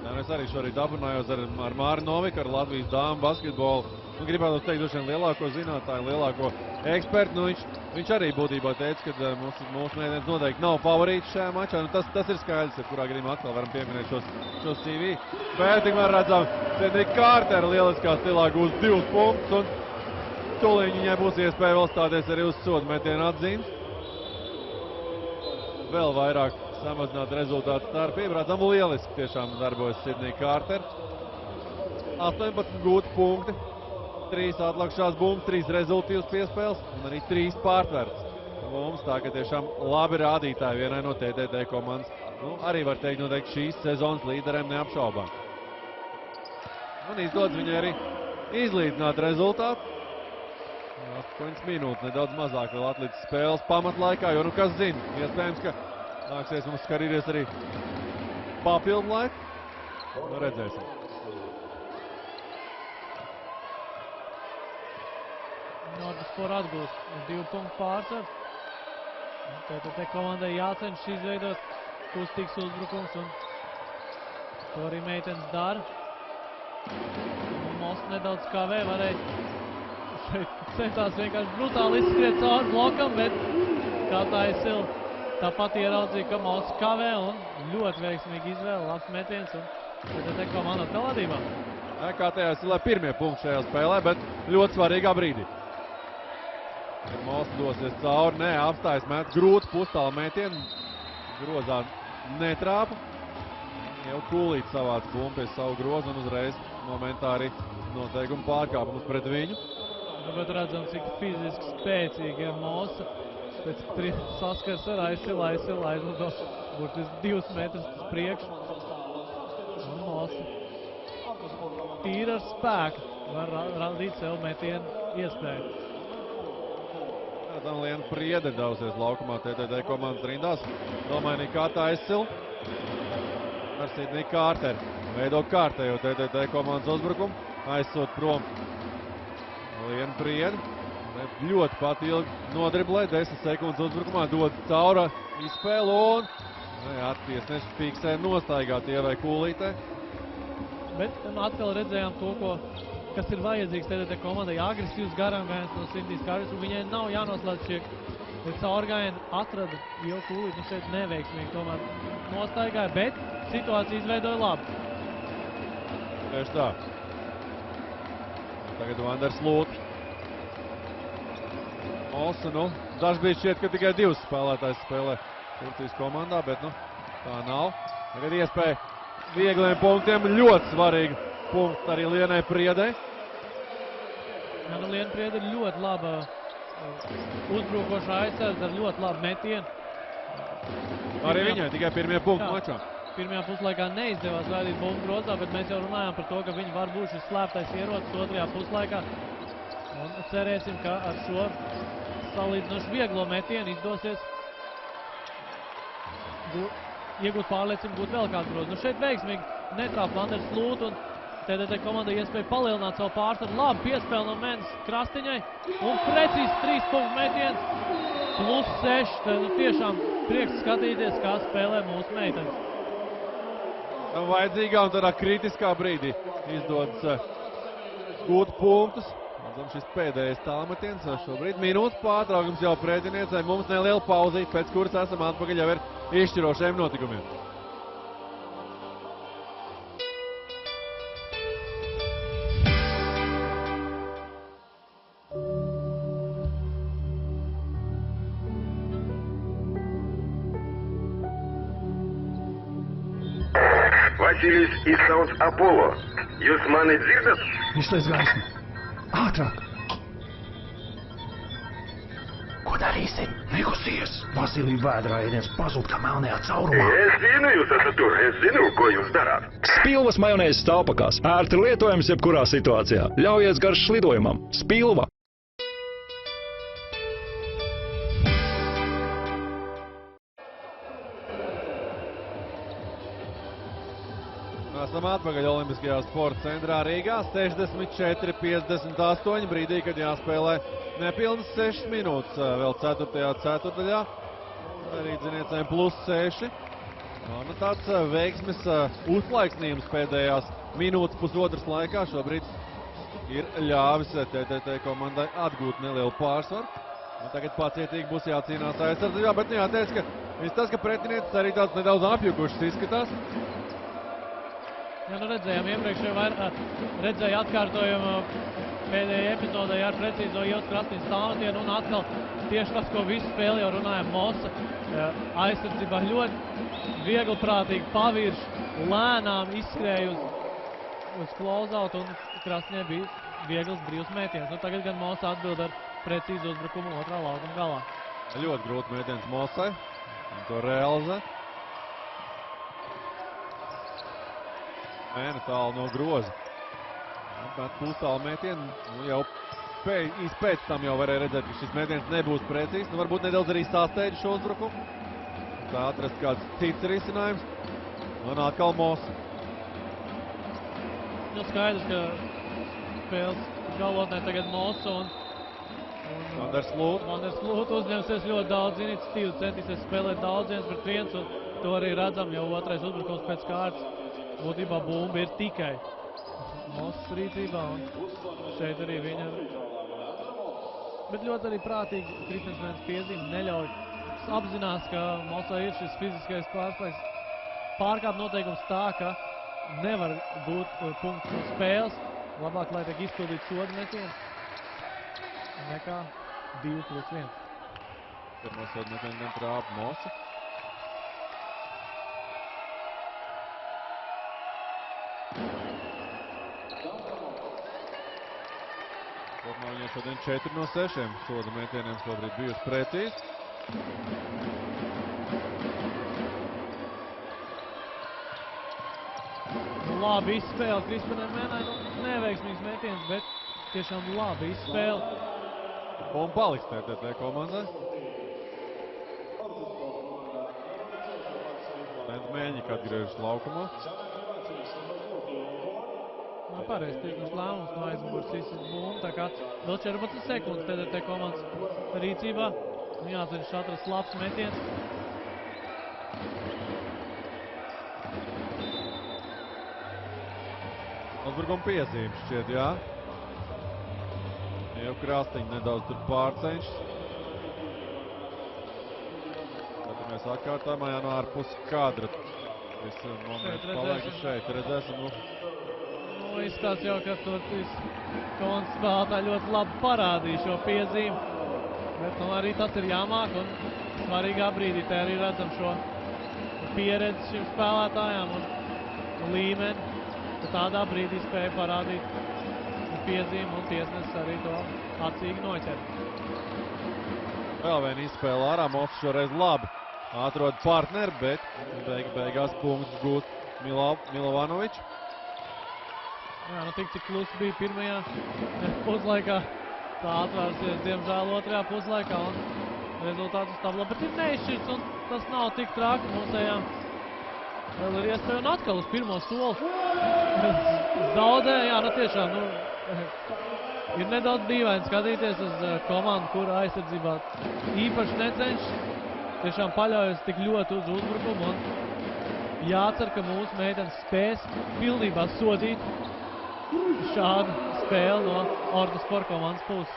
Jā, es arī šorīt aprunājos ar Māri Noviku, ar Latvijas dāmu basketbolu. Gribētu teikt, droši vien lielāko zinātāju, lielāko ekspertu. Nu, viņš arī būtībā teica, ka mūsu mēdienas noteikti nav favorīts šajā mačā. Nu, tas ir skaidrs, ja kurā gadījumā atkal varam pieminēt šos CV. Bet tikmēr redzam, Sidnija Kārtera lieliskā stilā gūs 2 punktus. Un tūlīt viņai būs iespēja vēl stāties arī uz sodu metienu atzīmes. Vēl vairāk samazināt rezultātu starpību. Redzam, lieliski tiešām darbojas Sidnija Kārtera. 18 gūti punkti. 3 atlikušās bumbas, 3 rezultīvas piespēles un arī 3 pārtverts bumbas. Tā ka tiešām labi rādītāji vienai no TTT komandas. Nu, arī var teikt noteikti šīs sezonas līderiem neapšaubām. Un izdodas viņai arī izlīdzināt rezultātu. 8 minūtes, nedaudz mazāk vēl atlicis spēles pamatlaikā, jo nu kas zina, iespējams, ka nāksies mums skatīties arī papildu laiku. Nu, redzēsim. Nordaspor atgūst 2 punktu pārsvaru. TTT komandai jācenšas izveidot kustīgs uzbrukums, un to arī meitenes dara. Most nedaudz kavē, varēja šeit centās vienkārši brutāli izskriet cauri blokam, bet kā tā izsil tāpat ieraudzīja, ka Most kavē un ļoti veiksmīgi izvēle, labs metiens un TTT komanda atkal vadībā. Kā tajā silē pirmie punkti šajā spēlē, bet ļoti svarīgā brīdī. Most dosies cauri, apstājas met grūti pustālu metienu, grozā netrāpa. Jau kūlīt savāc bumbu pie savu grozu un uzreiz momentā arī noteikuma pārkāpums pret viņu. Bet redzam, cik fiziski spēcīgi ir Mosa. Pēc saskars ar aizsilu aizlido burtiski 2 metrus uz priekšu. Un Mosa tīri ar spēku var radīt sev metienu iespēju. Redzam, Liena Priede devusies laukumā TTT komandas rindās. Nomainīja Kāta aizsilu ar Sidniju Kārteru. Veido kārtējo TTT komandas uzbrukumu. Aizsot prom Liena Priede. Ļoti pat ilgi nodriblē, 10 sekundes uzbrukumā, dod caura izspēlu un Jā, tiesneši fiksē nostaigā tie vai kūlītē. Bet atkal redzējām to, kas ir vajadzīgs TTT komandai. Agresīvs garām gājiens no Sintīs Kārvis, un viņai nav jānoslēdz šie caurgājieni. Atrada jau kūlīt, nu šeit neveiksmīgi tomēr nostaigāja, bet situācija izveidoja labi. Tieši tā. Tagad Vanders Lūts. Mosa, nu, dažbrīd šķiet, ka tikai divas spēlētājs spēlē Turcijas komandā, bet, nu, tā nav. Tagad iespēja viegliem punktiem, ļoti svarīgi punkti arī Lienai Priedei. Jā, nu, Liena Priede ir ļoti laba uzbrukošā aizsardze ar ļoti labu metienu. Arī viņai tikai pirmie punkti mačā. Pirmajā puslaikā neizdevās gaidīt bumbu grozā, bet mēs jau runājām par to, ka viņi var būt šis slēptais ierocis otrajā puslaikā. Un cerēsim, ka ar šo salīdzinoši vieglo metienu izdosies iegūt pārliecību, būt vēl kāds groz. Nu šeit veiksmīgi netrāp Vanders Lūt un TTT komanda iespēja palielināt savu pārsvaru. Labi piespēle no Mēnes Krastiņai un precīzi 3 punktu metiens plus 6. Tad tiešām prieks skatīties, kā spēlē mūsu meitenes. Vajadzīgā un tādā kritiskā brīdī izdodas gūt punktus. Redzam, šis pēdējais tālmetiens šobrīd. Minūtes pārtraukums jau pretiniecei. Mums neliela pauzīt, pēc kuras esam atpakaļ jau ir izšķirošajiem notikumiem. Vasilijs izsauc Apollo. Jūs mani dzirdat? Izslēdz gaismu. Ātrāk! Ko darīsim? Nekusties! Vasilija vēdrājieniens pazūd kā melnajā caurumā. Es zinu, jūs esat tur. Es zinu, ko jūs darāt. Spilvas majonēzes stāvpakās. Ērti lietojams jebkurā situācijā. Ļaujies garš lidojumam. Spilva! Esam atpakaļ Olimpiskajā sporta centrā Rīgā. 64-58 brīdī, kad jāspēlē nepilnas 6 minūtes vēl 4. ceturtdaļā. Rīdziniecēm plus 6. Nu, tāds veiksmes uzlaiksnījums pēdējās minūtes pusotras laikā šobrīd ir ļāvis TTT komandai atgūt nelielu pārsvaru. Tagad pacietīgi būs jācīnās aizsardzībā, bet jāteic, ka viss tas, ka pretiniecis arī tāds nedaudz apjukušs izskatās. Ja, nu redzējām iepriekšējo redzēju atkārtojumu pēdējā epizodē ar precīzo Ievas Krastiņas stāvmetienu un atkal tieši tas, ko visu spēli jau runājam, Mosa aizsardzībā ļoti viegli prātīgi pavirš, lēnām izskrēja uz closeout un Krastiņai bija viegls brīvs mētiens. Nu, tagad gan Mosa atbild ar precīzu uzbrukumu otrā laukuma galā. Ļoti grūti mētiens Mosai, un to realizē. Mēne tālu no groza. Bet pustālu mētienu, nu jau īsti pēc tam jau varēja redzēt, ka šis mētiens nebūs precīzs. Nu varbūt nedaudz arī sasteidz šo uzbrukumu. Tā atrast kāds cits risinājums. Un atkal Mosa. Nu skaidrs, ka spēles galotnē tagad Mosa un Vanders Lūt. Vanders Lūt uzņemsies ļoti daudz iniciatīvu, centīsies spēlēt daudz 1-1 un to arī redzam, jau otrais uzbrukums pēc kārtas. Būtībā bumba ir tikai Mosas rīcībā un šeit arī viņa. Bet ļoti arī prātīgi Kristensmēnes piezīme neļauj. Apzinās, ka Mosā ir šis fiziskais pārspēks. Pārkāp noteikums tā, ka nevar būt punkts no spēles. Labāk, lai tiek izpildīt sodu metiens nekā 2+1. Pirmo sodu metienu gan trāpa Mosa. Kopumā viņai šodien 4 no 6 soda metieniem šobrīd bijusi precīzi. Labi izspēle Kristianai Mēnai, neveiksmīgs metiens, bet tiešām labi izspēle. Un paliks TTT komandai. Mēņika atgriežas laukumā. Pareizi, tiešām lēmums no aizmugures izsit bumbu, tā kā vēl 14 sekundes TTT komandas rīcībā. Jācenšas atrast labs metiens. Uzbrukuma piezīmes šķiet, jā. Jau Krastiņi nedaudz tur pārcenšas. Skatāmies atkārtājumā, jā, no ārpus kadra. Visi momenti paliek šeit, redzēsim. Izskatās jau, ka Turcijas komandas spēlētāji ļoti labi parādīja šo piezīmi. Bet arī tas ir jāmāk un svarīgā brīdī te arī redzam šo pieredzi šim spēlētājām un līmeni. Tādā brīdī spēja parādīt piezīmi un tiesnesis arī to acīgi noķer. Vēl viena izspēle ārā, Mofs šoreiz labi atrod partneri, bet beigās punktus gūst Milovanovičs. Jā, nu tik cik klusi bija pirmajā puslaikā, tā atvērsies diemžēl otrajā puslaikā un rezultāts uz tabla, bet ir neizšķirts un tas nav tik traki mūsējām. Vēl ir iespēja un atkal uz pirmo soli zaudē, jā, nu tiešām, ir nedaudz dīvaini skatīties uz komandu, kura aizsardzībā īpaši necenšas, tiešām paļaujas tik ļoti uz uzbrukumu un jācer, ka mūsu meitenes spēs pilnībā sodīt šādu spēli no Ordusport komandas puses.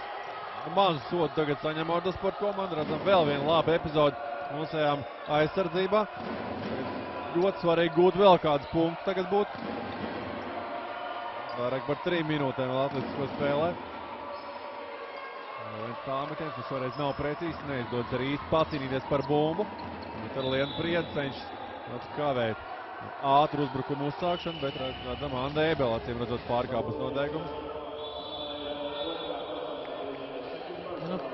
Mazu sodu tagad saņem Ordusport komanda, redzam vēl vienu labu epizodu mūsējām aizsardzībā. Ļoti svarīgi gūt vēl kādus punktus tagad būt. Vairāk par 3 minūtēm vēl atlicis spēlē. Viens tāmetiens, kas šoreiz nav precīzi, neizdodas arī īsti pacīnīties par bumbu. Bet ar lienu priedu cenšas kavēt ātru uzbrukumu uzsākšanu, bet redzam Anda Ebela, acīm redzot, pārkāpus noteikumus.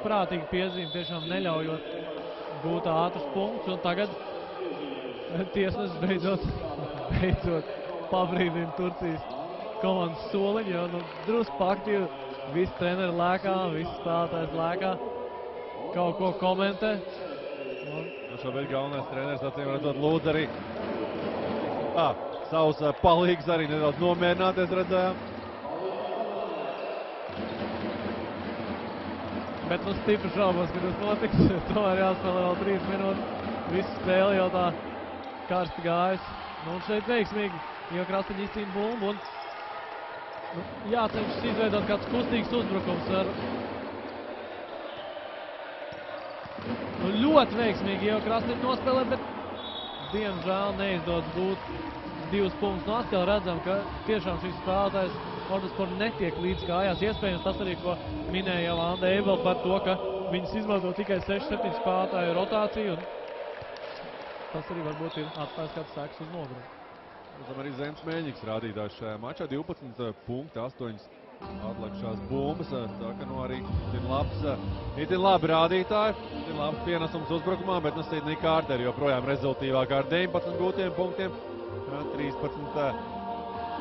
Prātīgi piezīme, tiešām neļaujot gūt ātrus punktus, un tagad tiesnesis beidzot pabrīdina Turcijas komandas soliņu, jo drusku aktīvi visi treneri lēkā, visi spēlētājs lēkā, kaut ko komentē. Šobrīd galvenais treneris, acīm redzot, lūdz arī savus palīgus arī nedaudz nomierināties, redzējām. Bet stipri šaubos, ka tas notiks. Tomēr jāspēlē vēl 3 minūtes. Visu spēli jau tā karsti gājas. Un šeit veiksmīgi, jo Krastiņi izcīna bumbu. Un jācenšas izveidot kāds kustīgs uzbrukums. Ļoti veiksmīgi, jo Krastiņi nospēlē, bet diemžēl neizdodas gūt 2 punktus. Nu, atkal redzam, ka tiešām šis spēlētājs Ordusport netiek līdz kājās. Iespējams, tas arī, ko minēja jau Anda Ebela par to, ka viņas izmanto tikai 6-7 spēlētāju rotāciju. Un tas arī varbūt ir atstājis kāds sēks uz nogurumu. Redzam arī Zemes Mēļņiks rādītājs šajā mačā. 12 punkti, 8 atlikušās bumbas. Tā ka arī itin labi rādītāji. Itin labs pienesums uzbrukumā, bet Sidnija Kārteri joprojām rezultīvākā ar 19 gūtiem punktiem. 13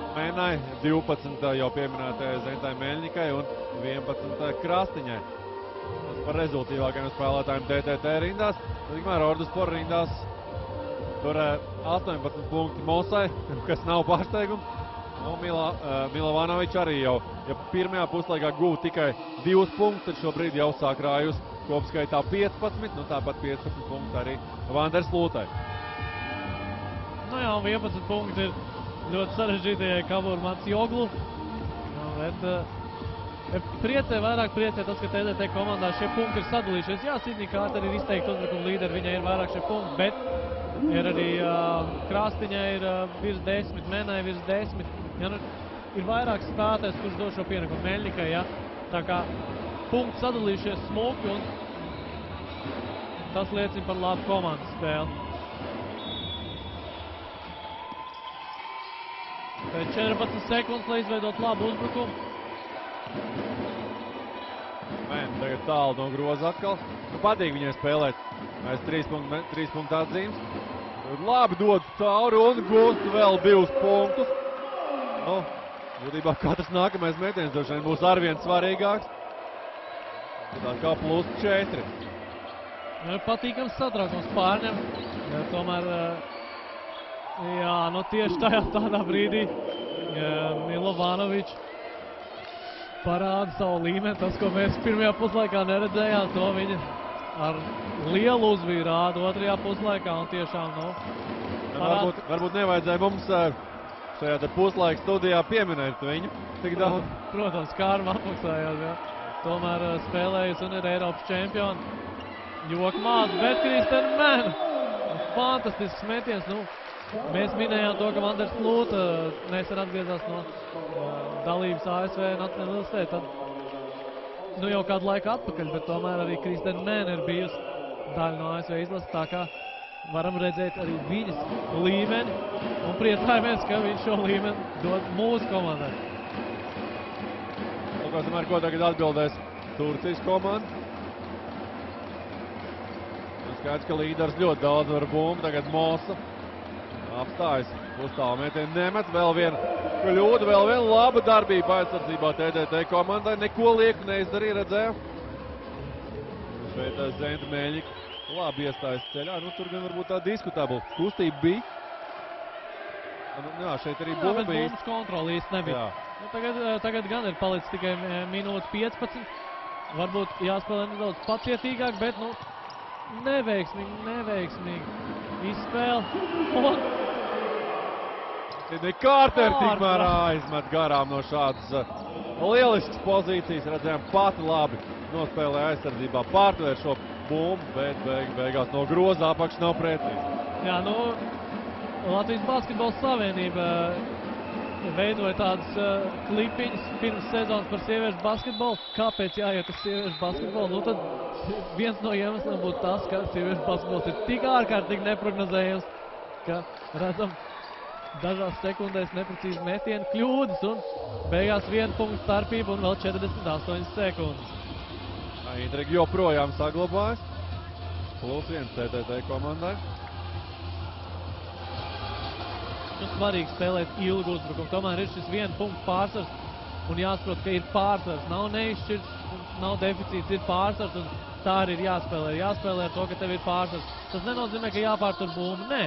Mēnai, 12 jau pieminētajai Zentai Mēļņikai un 11 Krastiņai. Tas par rezultīvākajiem spēlētājiem TTT rindās. Tikmēr Ordusport rindās tur 18 punkti Mosai, kas nav pārsteigums. Milovanovičs arī jau, ja pirmajā puslaikā gūta tikai 2 punktus, tad šobrīd jau sāk rājus kopskaitā 15, tāpat 15 punkti arī Vanders Lūtai. Nu jā, 11 punkti ir ļoti sarežģītajai Kabur Matsjoglu. Bet vairāk priecē tas, ka TTT komandā šie punkti ir sadalījušies. Jā, Sidnija Kārteri ir izteikti uzbrukuma līderi, viņai ir vairāk šie punkti, bet ir arī Krastiņai ir virs 10, Mēnai virs 10. Ja, ir vairāk spēlētājs, kurš dod šo pienegumu Mēļņikai, ja. Tā kā punkti sadalījušies smuki un tas liecina par labu komandas spēli. 14 sekundes, lai izveidot labu uzbrukumu. Tagad tālu no groza atkal. Patīk viņai spēlēt. Mēs 3 punktu atzīmes. Labi dod cauri un gūst vēl 2 punktus. Būtībā katrs nākamais metiens droši vien būs arvien svarīgāks. Tā kā +4. Patīkams satraukums pārņem. Tomēr tieši tādā brīdī Milovanovičs parāda savu līmeni. Tas, ko mēs pirmajā puslaikā neredzējām, to viņa ar lielu uzvīru rāda otrajā puslaikā un tiešām, varbūt nevajadzēja mums šajā te puslaika studijā pieminēt viņu. Tik daudz. Protams, Kārma apmaksājās, jā. Tomēr spēlējusi un ir Eiropas čempioni. Joka maz, bet Kristen Mēna. Fantastisks metiens. Nu, mēs minējām to, ka Vanders Lūta nesen atgriezās no dalības ASV Nacionālajā izlasē. Tad jau kādu laiku atpakaļ, bet tomēr arī Kristen Mēna ir bijusi daļa no ASV izlases. Tā kā varam redzēt arī viņas līmeni un priecājamies, ka viņš šo līmeni dod mūsu komandai. Lūkāsim, ar ko tagad atbildēs Turcijas komanda. Skaidrs, ka līderis ļoti daudz var bumbu. Tagad Mosa apstājas. Pustālu metienu nemet. Vēl viena kļūda, vēl viena laba darbība aizsardzībā TTT komandai. Neko lieku neizdarīja, redzēju. Šeit Zenta Mēļika labi iestājas ceļā. Nu, tur gan varbūt tā diskutabla kustība bija. Jā, šeit arī bumba bija. Jā, bet bumbas kontroli īsti nebija. Nu, tagad gan ir palicis tikai minūte 15. Varbūt jāspēlē nedaudz pacietīgāk, bet, nu, neveiksmīgi izspēle. Sidney Kārter tikmēr aizmet garām no šādas lieliskas pozīcijas. Redzējām, pati labi nospēlē aizsardzībā, pārtvēr šo bumbu, bet beigās no groza apakš nav precīzi. Jā, nu, Latvijas Basketbola Savienība veidoja tādas klipiņas pirms sezonas par sieviešu basketbolu. Kāpēc jāiet uz sieviešu basketbolu? Nu, tad viens no iemesliem būtu tas, ka sieviešu basketbols ir tik ārkārtīgi neprognozējams, ka redzam dažās sekundēs neprecīzi metienu kļūdas un beigās 1 punktu starpība un vēl 48 sekundes. Intriga joprojām saglabājas. +1 TTT komandai. Nu, svarīgi spēlēt ilgu uzbrukumu. Tomēr ir šis 1 punktu pārsvars un jāsaprot, ka ir pārsvars. Nav neizšķirts, nav deficīts, ir pārsvars un tā arī ir jāspēlē. Jāspēlē ar to, ka tev ir pārsvars. Tas nenozīmē, ka jāpārtur bumbu. Nē,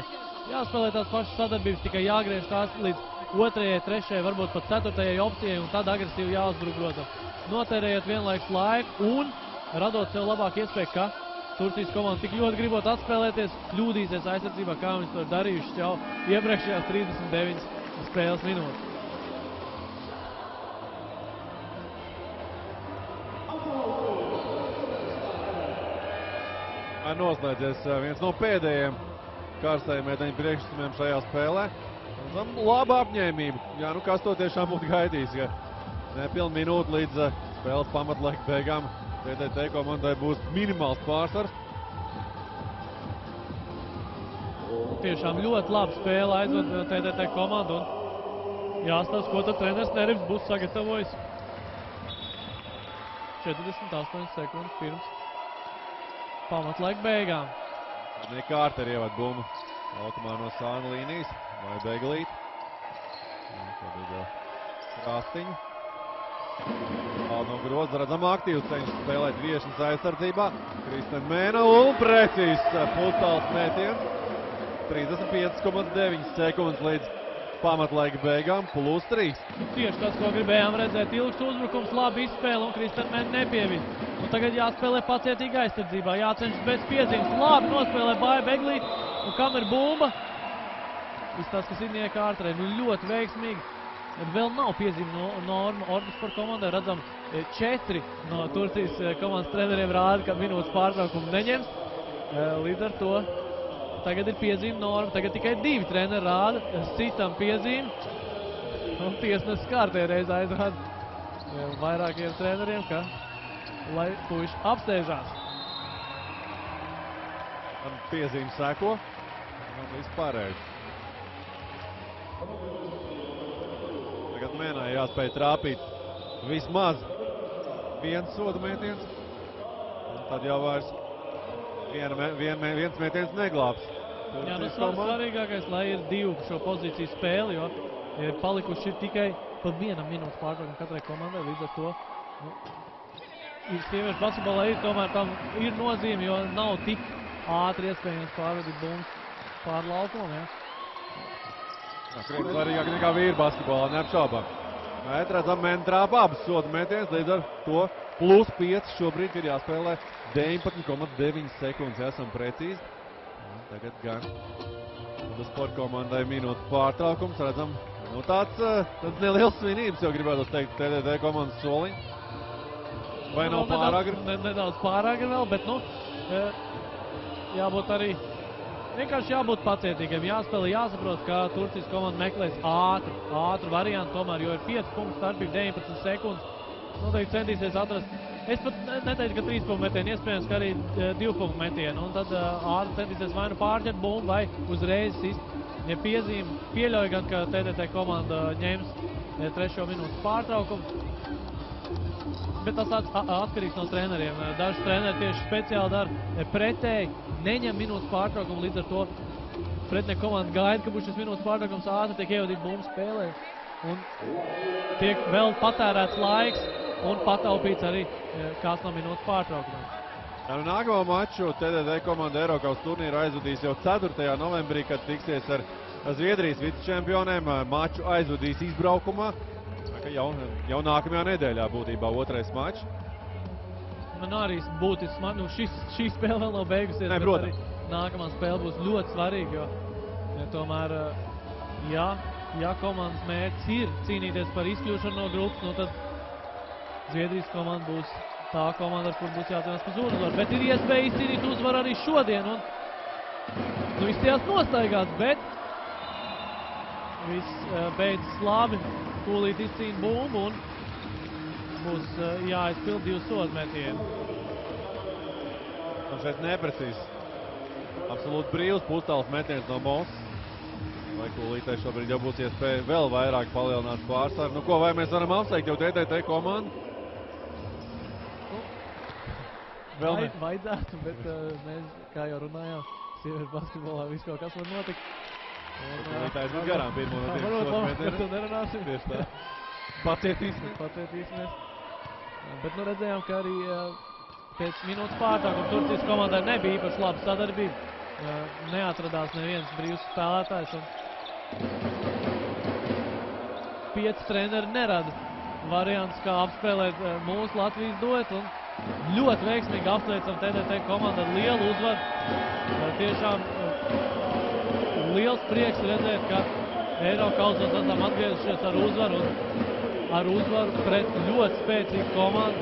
jāspēlē tās pašas sadarbības, tikai jāgriež tās līdz 2., 3., varbūt pat 4. opcijai un tad agresīvi jāuzbruk, protams. Notērējot vienlaikus laiku un radot sev labāku iespēju, ka Turcijas komanda tik ļoti gribot atspēlēties, kļūdīsies aizsardzībā, kā viņas to darījuši jau iepriekšējās 39 spēles minūtes. Noslēdzies viens no pēdējiem karstajiem meteņu priekšstumiem šajā spēlē. Laba apņēmība. Jā, nu kas to tiešām būtu gaidījis, ka nepilnu minūti līdz spēles pamatlaika beigām TTT komandai būs minimāls pārsvars. Tiešām ļoti laba spēle aizved TTT komandu un jāstāsta, ko tad treneris Nerivs būs sagatavojis. 48 sekundes pirms pamatlaika beigām. Sidney Kārter ievad bumbu laukumā no sāna līnijas. Vai Beglīt. Krastiņu. No groza redzam aktīvs cenšas spēlēt Viešņas aizsardzībā. Kristen Mēna un precīzs pustāls mētiens. 35,9 sekundes līdz pamatlaika beigām +3. Tieši tas, ko gribējām redzēt. Ilgs uzbrukums, labi izspēle un Kristen Mēna nepievin. Un tagad jāspēlē pacietīgi aizsardzībā. Jācenšas bez piezīmes. Labi nospēlē Vai Beglīt. Un kam ir bumba? Izstāsta, ka Sidney Kārterei ļoti veiksmīgi. Vēl nav piezīme norma Orduspor komandai. Redzam, 4 no Turcijas komandas treneriem rāda, ka minūtes pārtraukumu neņems. Līdz ar to tagad ir piezīme norma. Tagad tikai 2 treneri rāda citam piezīmi. Un tiesnesis kārtē reiz aizrāda vairākiem treneriem, ka lai puiši apsēžās. Piezīme seko. Un vispārējais. Tagad Mēnai jāspēj trāpīt vismaz 1 soda mētiens. Un tad jau vairs viens mētiens neglābs. Jā, nu svarīgākais, lai ir 2 šo pozīciju spēli, jo palikuši ir tikai pa 1 minūtes pārtraukumu katrai komandai. Līdz ar to sieviešu basketbolā tomēr tam ir nozīme, jo nav tik ātri iespējams pārvedīt bumbas pār laukumam. Krietni svarīgāk nekā vīru basketbolā, neapšaubām. Bet redzam, Mēna trāpa abas soda mētiens, līdz ar to +5 šobrīd ir jāspēlē 19,9 sekundes. Esam precīzi. Tagad gan Orduspor komandai minūtes pārtraukums. Redzam, Nu, tāds neliels svinības jau gribētu teikt TDT komandas soliņ. Vai nav pāragri? Nedaudz pāragri vēl, bet, nu, jābūt arī, vienkārši jābūt pacietīgiem, jāspēlē, jāsaprot, ka Turcijas komanda meklēs ātru variantu, tomēr, jo ir 5 punktu starpība, 19 sekundes, noteikti centīsies atrast. Es pat neteiktu, ka 3 punktu metienu, iespējams, ka arī 2 punktu metienu, un tad ātri centīsies vai nu pārķert bumbu, vai uzreiz sist. Ja piezīme pieļauj gan, ka TDT komanda ņems 3. minūtes pārtraukumu, bet tas atkarīgs no treneriem. Daži treneri tieši speciāli dara pretēji, neņem minūtes pārtraukumu, līdz ar to pretinieka komanda gaida, ka būs šis minūtes pārtraukums, ātri tiek ievadīt bumbu spēlē, un tiek vēl patērēts laiks, un pataupīts arī kāds no minūtes pārtraukumiem. Ar nākamo maču TDT komanda Eirokausa turnīru aizvadīs jau 4. novembrī, kad tiksies ar Zviedrijas vicečempioniem. Maču aizvadīs izbraukumā. Jau nākamajā nedēļā būtībā 2. mačs. Man arī būtisks, šī spēle vēl nav beigusies, bet arī nākamā spēle būs ļoti svarīga, jo tomēr, ja komandas mērķis ir cīnīties par izkļūšanu no grupas, nu tad Zviedrijas komanda būs tā komanda, ar kur būs jācīnās par uzvaru, bet ir iespēja izcīnīt uzvaru arī šodien, un izstījās nostaigāts, bet viss beidzas labi. Tūlīt izcīna bumbu un būs jāizpild 2 sodmetieni. Un šeit neprecīzi. Absolūti brīvs pustāls metiens no Moss. Vai Kulītei šobrīd jau būs iespēja vēl vairāk palielināt pārsvaru. Nu ko, vai mēs varam apsveikt jau TDT komandu? Vajadzētu, bet mēs, kā jau runājām, sieviešu basketbolā viss kaut kas var notikt. Kulītājs būs garām pirmo no 2 sodmetienu. Par to nerunāsim. Tieši tā. Pacietīsimies. Bet nu redzējām, ka arī pēc minūtes pārtraukuma Turcijas komandai nebija īpaši laba sadarbība. Neatradās neviens brīvs spēlētājs. 5 treneri nerada variants, kā apspēlēt mūsu Latvijas duetu. Ļoti veiksmīgi apsveicam TDT komandu ar lielu uzvaru. Tiešām liels prieks redzēt, ka Eirokausos esam atgriezušies ar uzvaru un ar uzvaru pret ļoti spēcīgu komandu.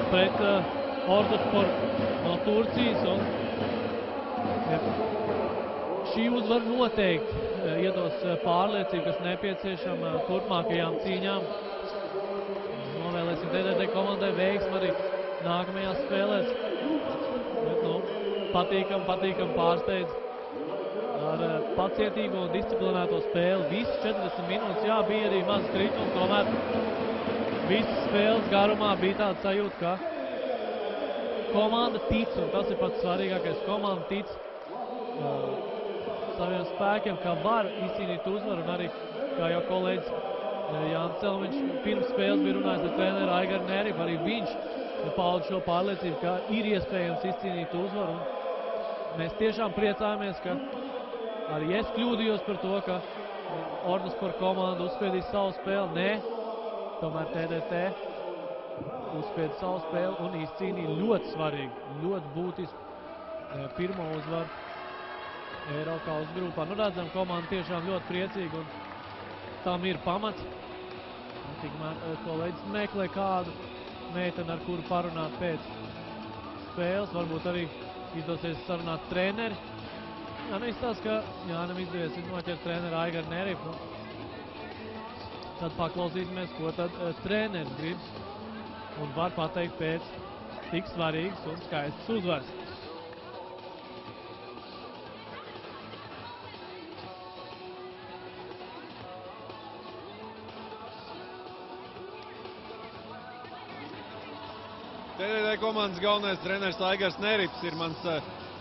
Pret Orduspor no Turcijas, un šī uzvara noteikti iedos pārliecību, kas nepieciešama turpmākajām cīņām. Novēlēsim TDT komandai veiksmi arī nākamajās spēlēs. Bet, patīkam pārsteidz ar pacietīgo un disciplinēto spēli. Visas 40 minūtes, bija arī maz kritumi, tomēr visas spēles garumā bija tāda sajūta, ka komanda tic, un tas ir pats svarīgākais, komanda tic saviem spēkiem, ka var izcīnīt uzvaru, un arī, kā jau kolēģis Jānis Celmiņš pirms spēles bija runājis ar treneru Aigaru Neripu, arī viņš pauda šo pārliecību, ka ir iespējams izcīnīt uzvaru. Mēs tiešām priecājamies, ka arī es kļūdījos par to, ka Orduspor komanda uzspiedīs savu spēli. Nē, tomēr TDT uzspieda savu spēli un izcīnīja ļoti svarīgu, ļoti būtisku pirmo uzvaru Eirokausa grupā. Nu, redzam, komanda tiešām ļoti priecīga un tam ir pamats. Tikmēr kolēģis meklē kādu meiteni, ar kuru parunāt pēc spēles. Varbūt arī izdosies sarunāt treneri. Izstāsta, ka Jānam izdevies noķert treneri Aigaru Neripu. Tad paklausīsimies, ko tad treneris grib un var pateikt pēc tik svarīgas un skaistas uzvaras. TDT komandas galvenais treneris Aigars Nerips ir mans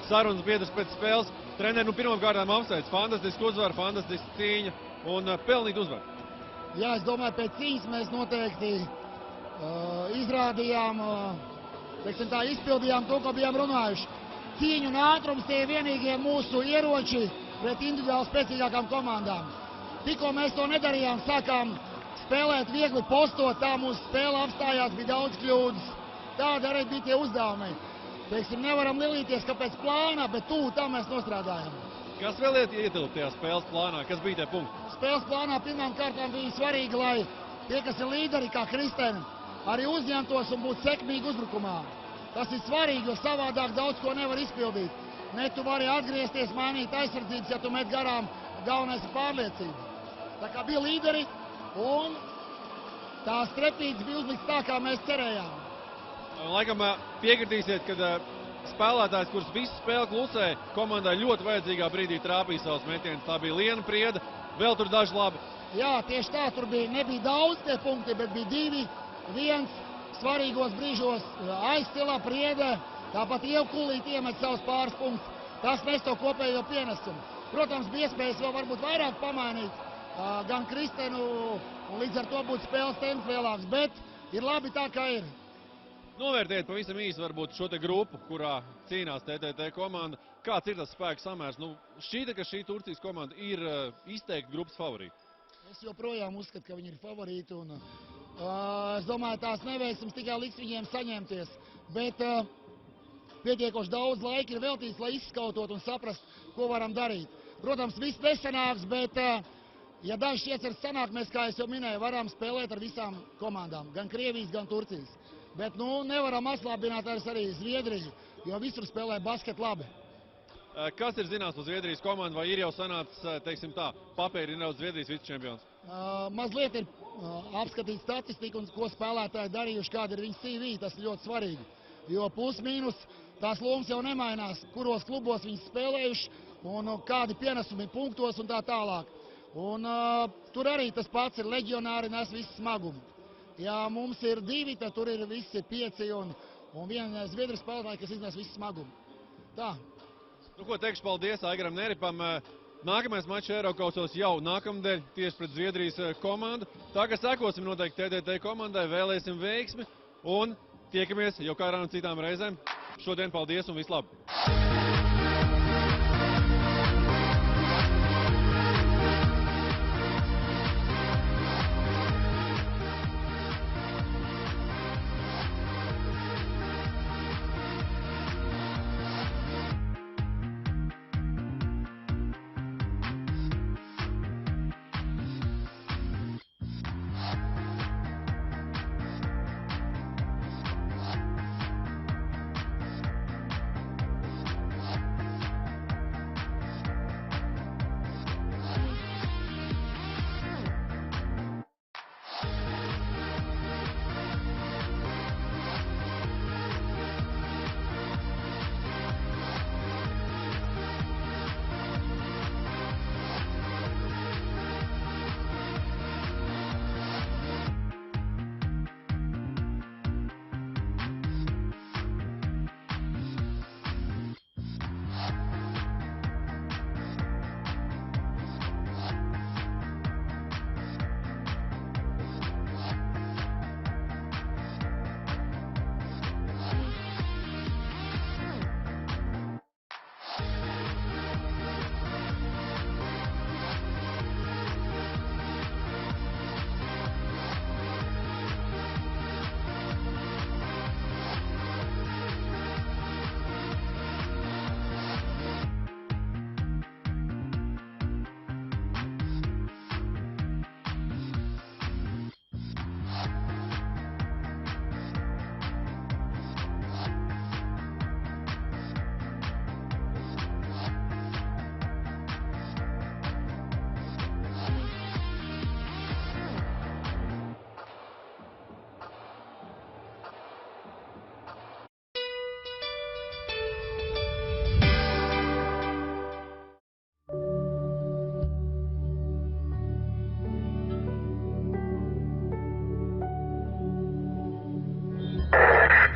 sarunas biedrs pēc spēles. Treneri, pirmām kārtām apsveic. Fantastiski uzvaru, fantastiski cīņa un pelnīt uzvaru. Jā, es domāju, pēc cīņas mēs noteikti izrādījām, izpildījām to, ko bijām runājuši. Cīņu un ātrums tie vienīgie mūsu ieroči pret individuāli spēcīgākām komandām. Tikko mēs to nedarījām, sākām spēlēt viegli postot, tā mūsu spēle apstājās, bija daudz kļūdas. Tāda arī bija tie uzdevumi. Nevaram lielīties, ka pēc plāna, bet tam mēs nostrādājam. Kas vēl ietilpt tajā spēles plānā? Kas bija tie punkti? Spēles plānā pirmām kārtām bija svarīgi, lai tie, kas ir līderi, kā Kristēna, arī uzņemtos un būtu sekmīgi uzbrukumā. Tas ir svarīgi, jo savādāk daudz ko nevar izpildīt. Ne tu vari atgriezties, mainīt aizsardzības, ja tu met garām, galvenais ir pārliecība. Tā kā bija līderi un tās trepītes bija uzlikts tā, kā mēs cerējām. Laikam piekritīsiet, ka spēlētājs, kurš visu spēli klusē, komandai ļoti vajadzīgā brīdī trāpīja savus metienus. Tā bija Liena Prieda, vēl tur daži labi. Jā, tieši tā, tur nebija daudz tie punkti, bet bija 2, 1 svarīgos brīžos aizstilā Prieda, tāpat Ievkulīt iemet savus pāris punktus. Tas nes to kopējo pienesumu. Protams, bija iespējas vēl varbūt vairāk pamainīt gan Kristenu, un līdz ar to būtu spēles temps lielāks, bet ir labi tā, kā ir. Novērtējiet pavisam īsi varbūt šo te grupu, kurā cīnās TTT komanda. Kāds ir tas spēku samērs? Šķīta, ka šī Turcijas komanda ir izteikti grupas favorīti. Es joprojām uzskatu, ka viņi ir favorīti, un es domāju, tās neveiksmes tikai liks viņiem saņemties. Bet pietiekoši daudz laika ir veltīts, lai izskautot un saprast, ko varam darīt. Protams, viss nesanāks, bet ja dažs ieceres sanāk, mēs, kā es jau minēju, varam spēlēt ar visām komandām, gan Krievijas, gan Turcijas. Bet nevaram atslābināt arī Zviedriju, jo visur spēlē basketu labi. Kas ir zināms par Zviedrijas komandu, vai ir jau sanācis, teiksim tā, papēri ir jau Zviedrijas vicečempions? Mazliet ir apskatīt statistiku un ko spēlētāji darījuši, kāda ir viņa CV, tas ir ļoti svarīgi. Jo plus mīnus tās lomas jau nemainās, kuros klubos viņi spēlējuši un kādi pienesumi punktos un tā tālāk. Un tur arī tas pats ir leģionāri nes visu smagumu. Ja mums ir 2, tad tur ir visi 5 un viena Zviedrijas spēlētāja, kas iznes visu smagumu. Tā. Ko teikšu paldies Aigaram Neripam. Nākamais mačs Eirokausos jau nākamdēļ tieši pret Zviedrijas komandu. Tā kā sekosim noteikti TTT komandai, vēlēsim veiksmi un tiekamies jau kādām citām reizēm. Šodien paldies un vislabāk!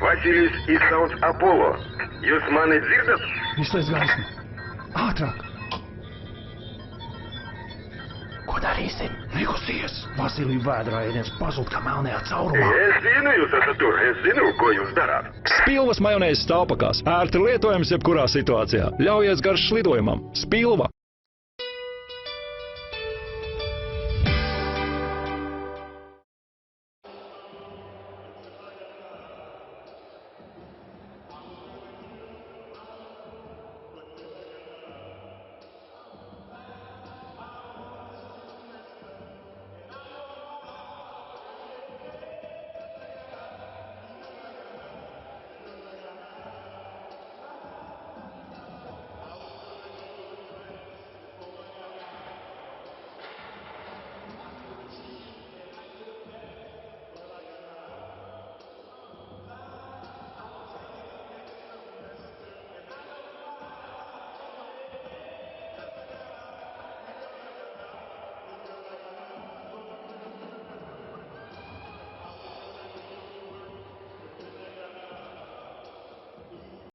Vasilijs izsauc Apollo. Jūs mani dzirdat? Izslēdz gaismu. Ātrāk! Ko darīsim? Nekusties! Vasilija vēdrājieniens pazūd kā melnajā caurumā. Es zinu, jūs esat tur. Es zinu, ko jūs darāt. Spilvas majonēzes stāvpakās. Ērti lietojams jebkurā situācijā. Ļaujies garš lidojumam. Spilva!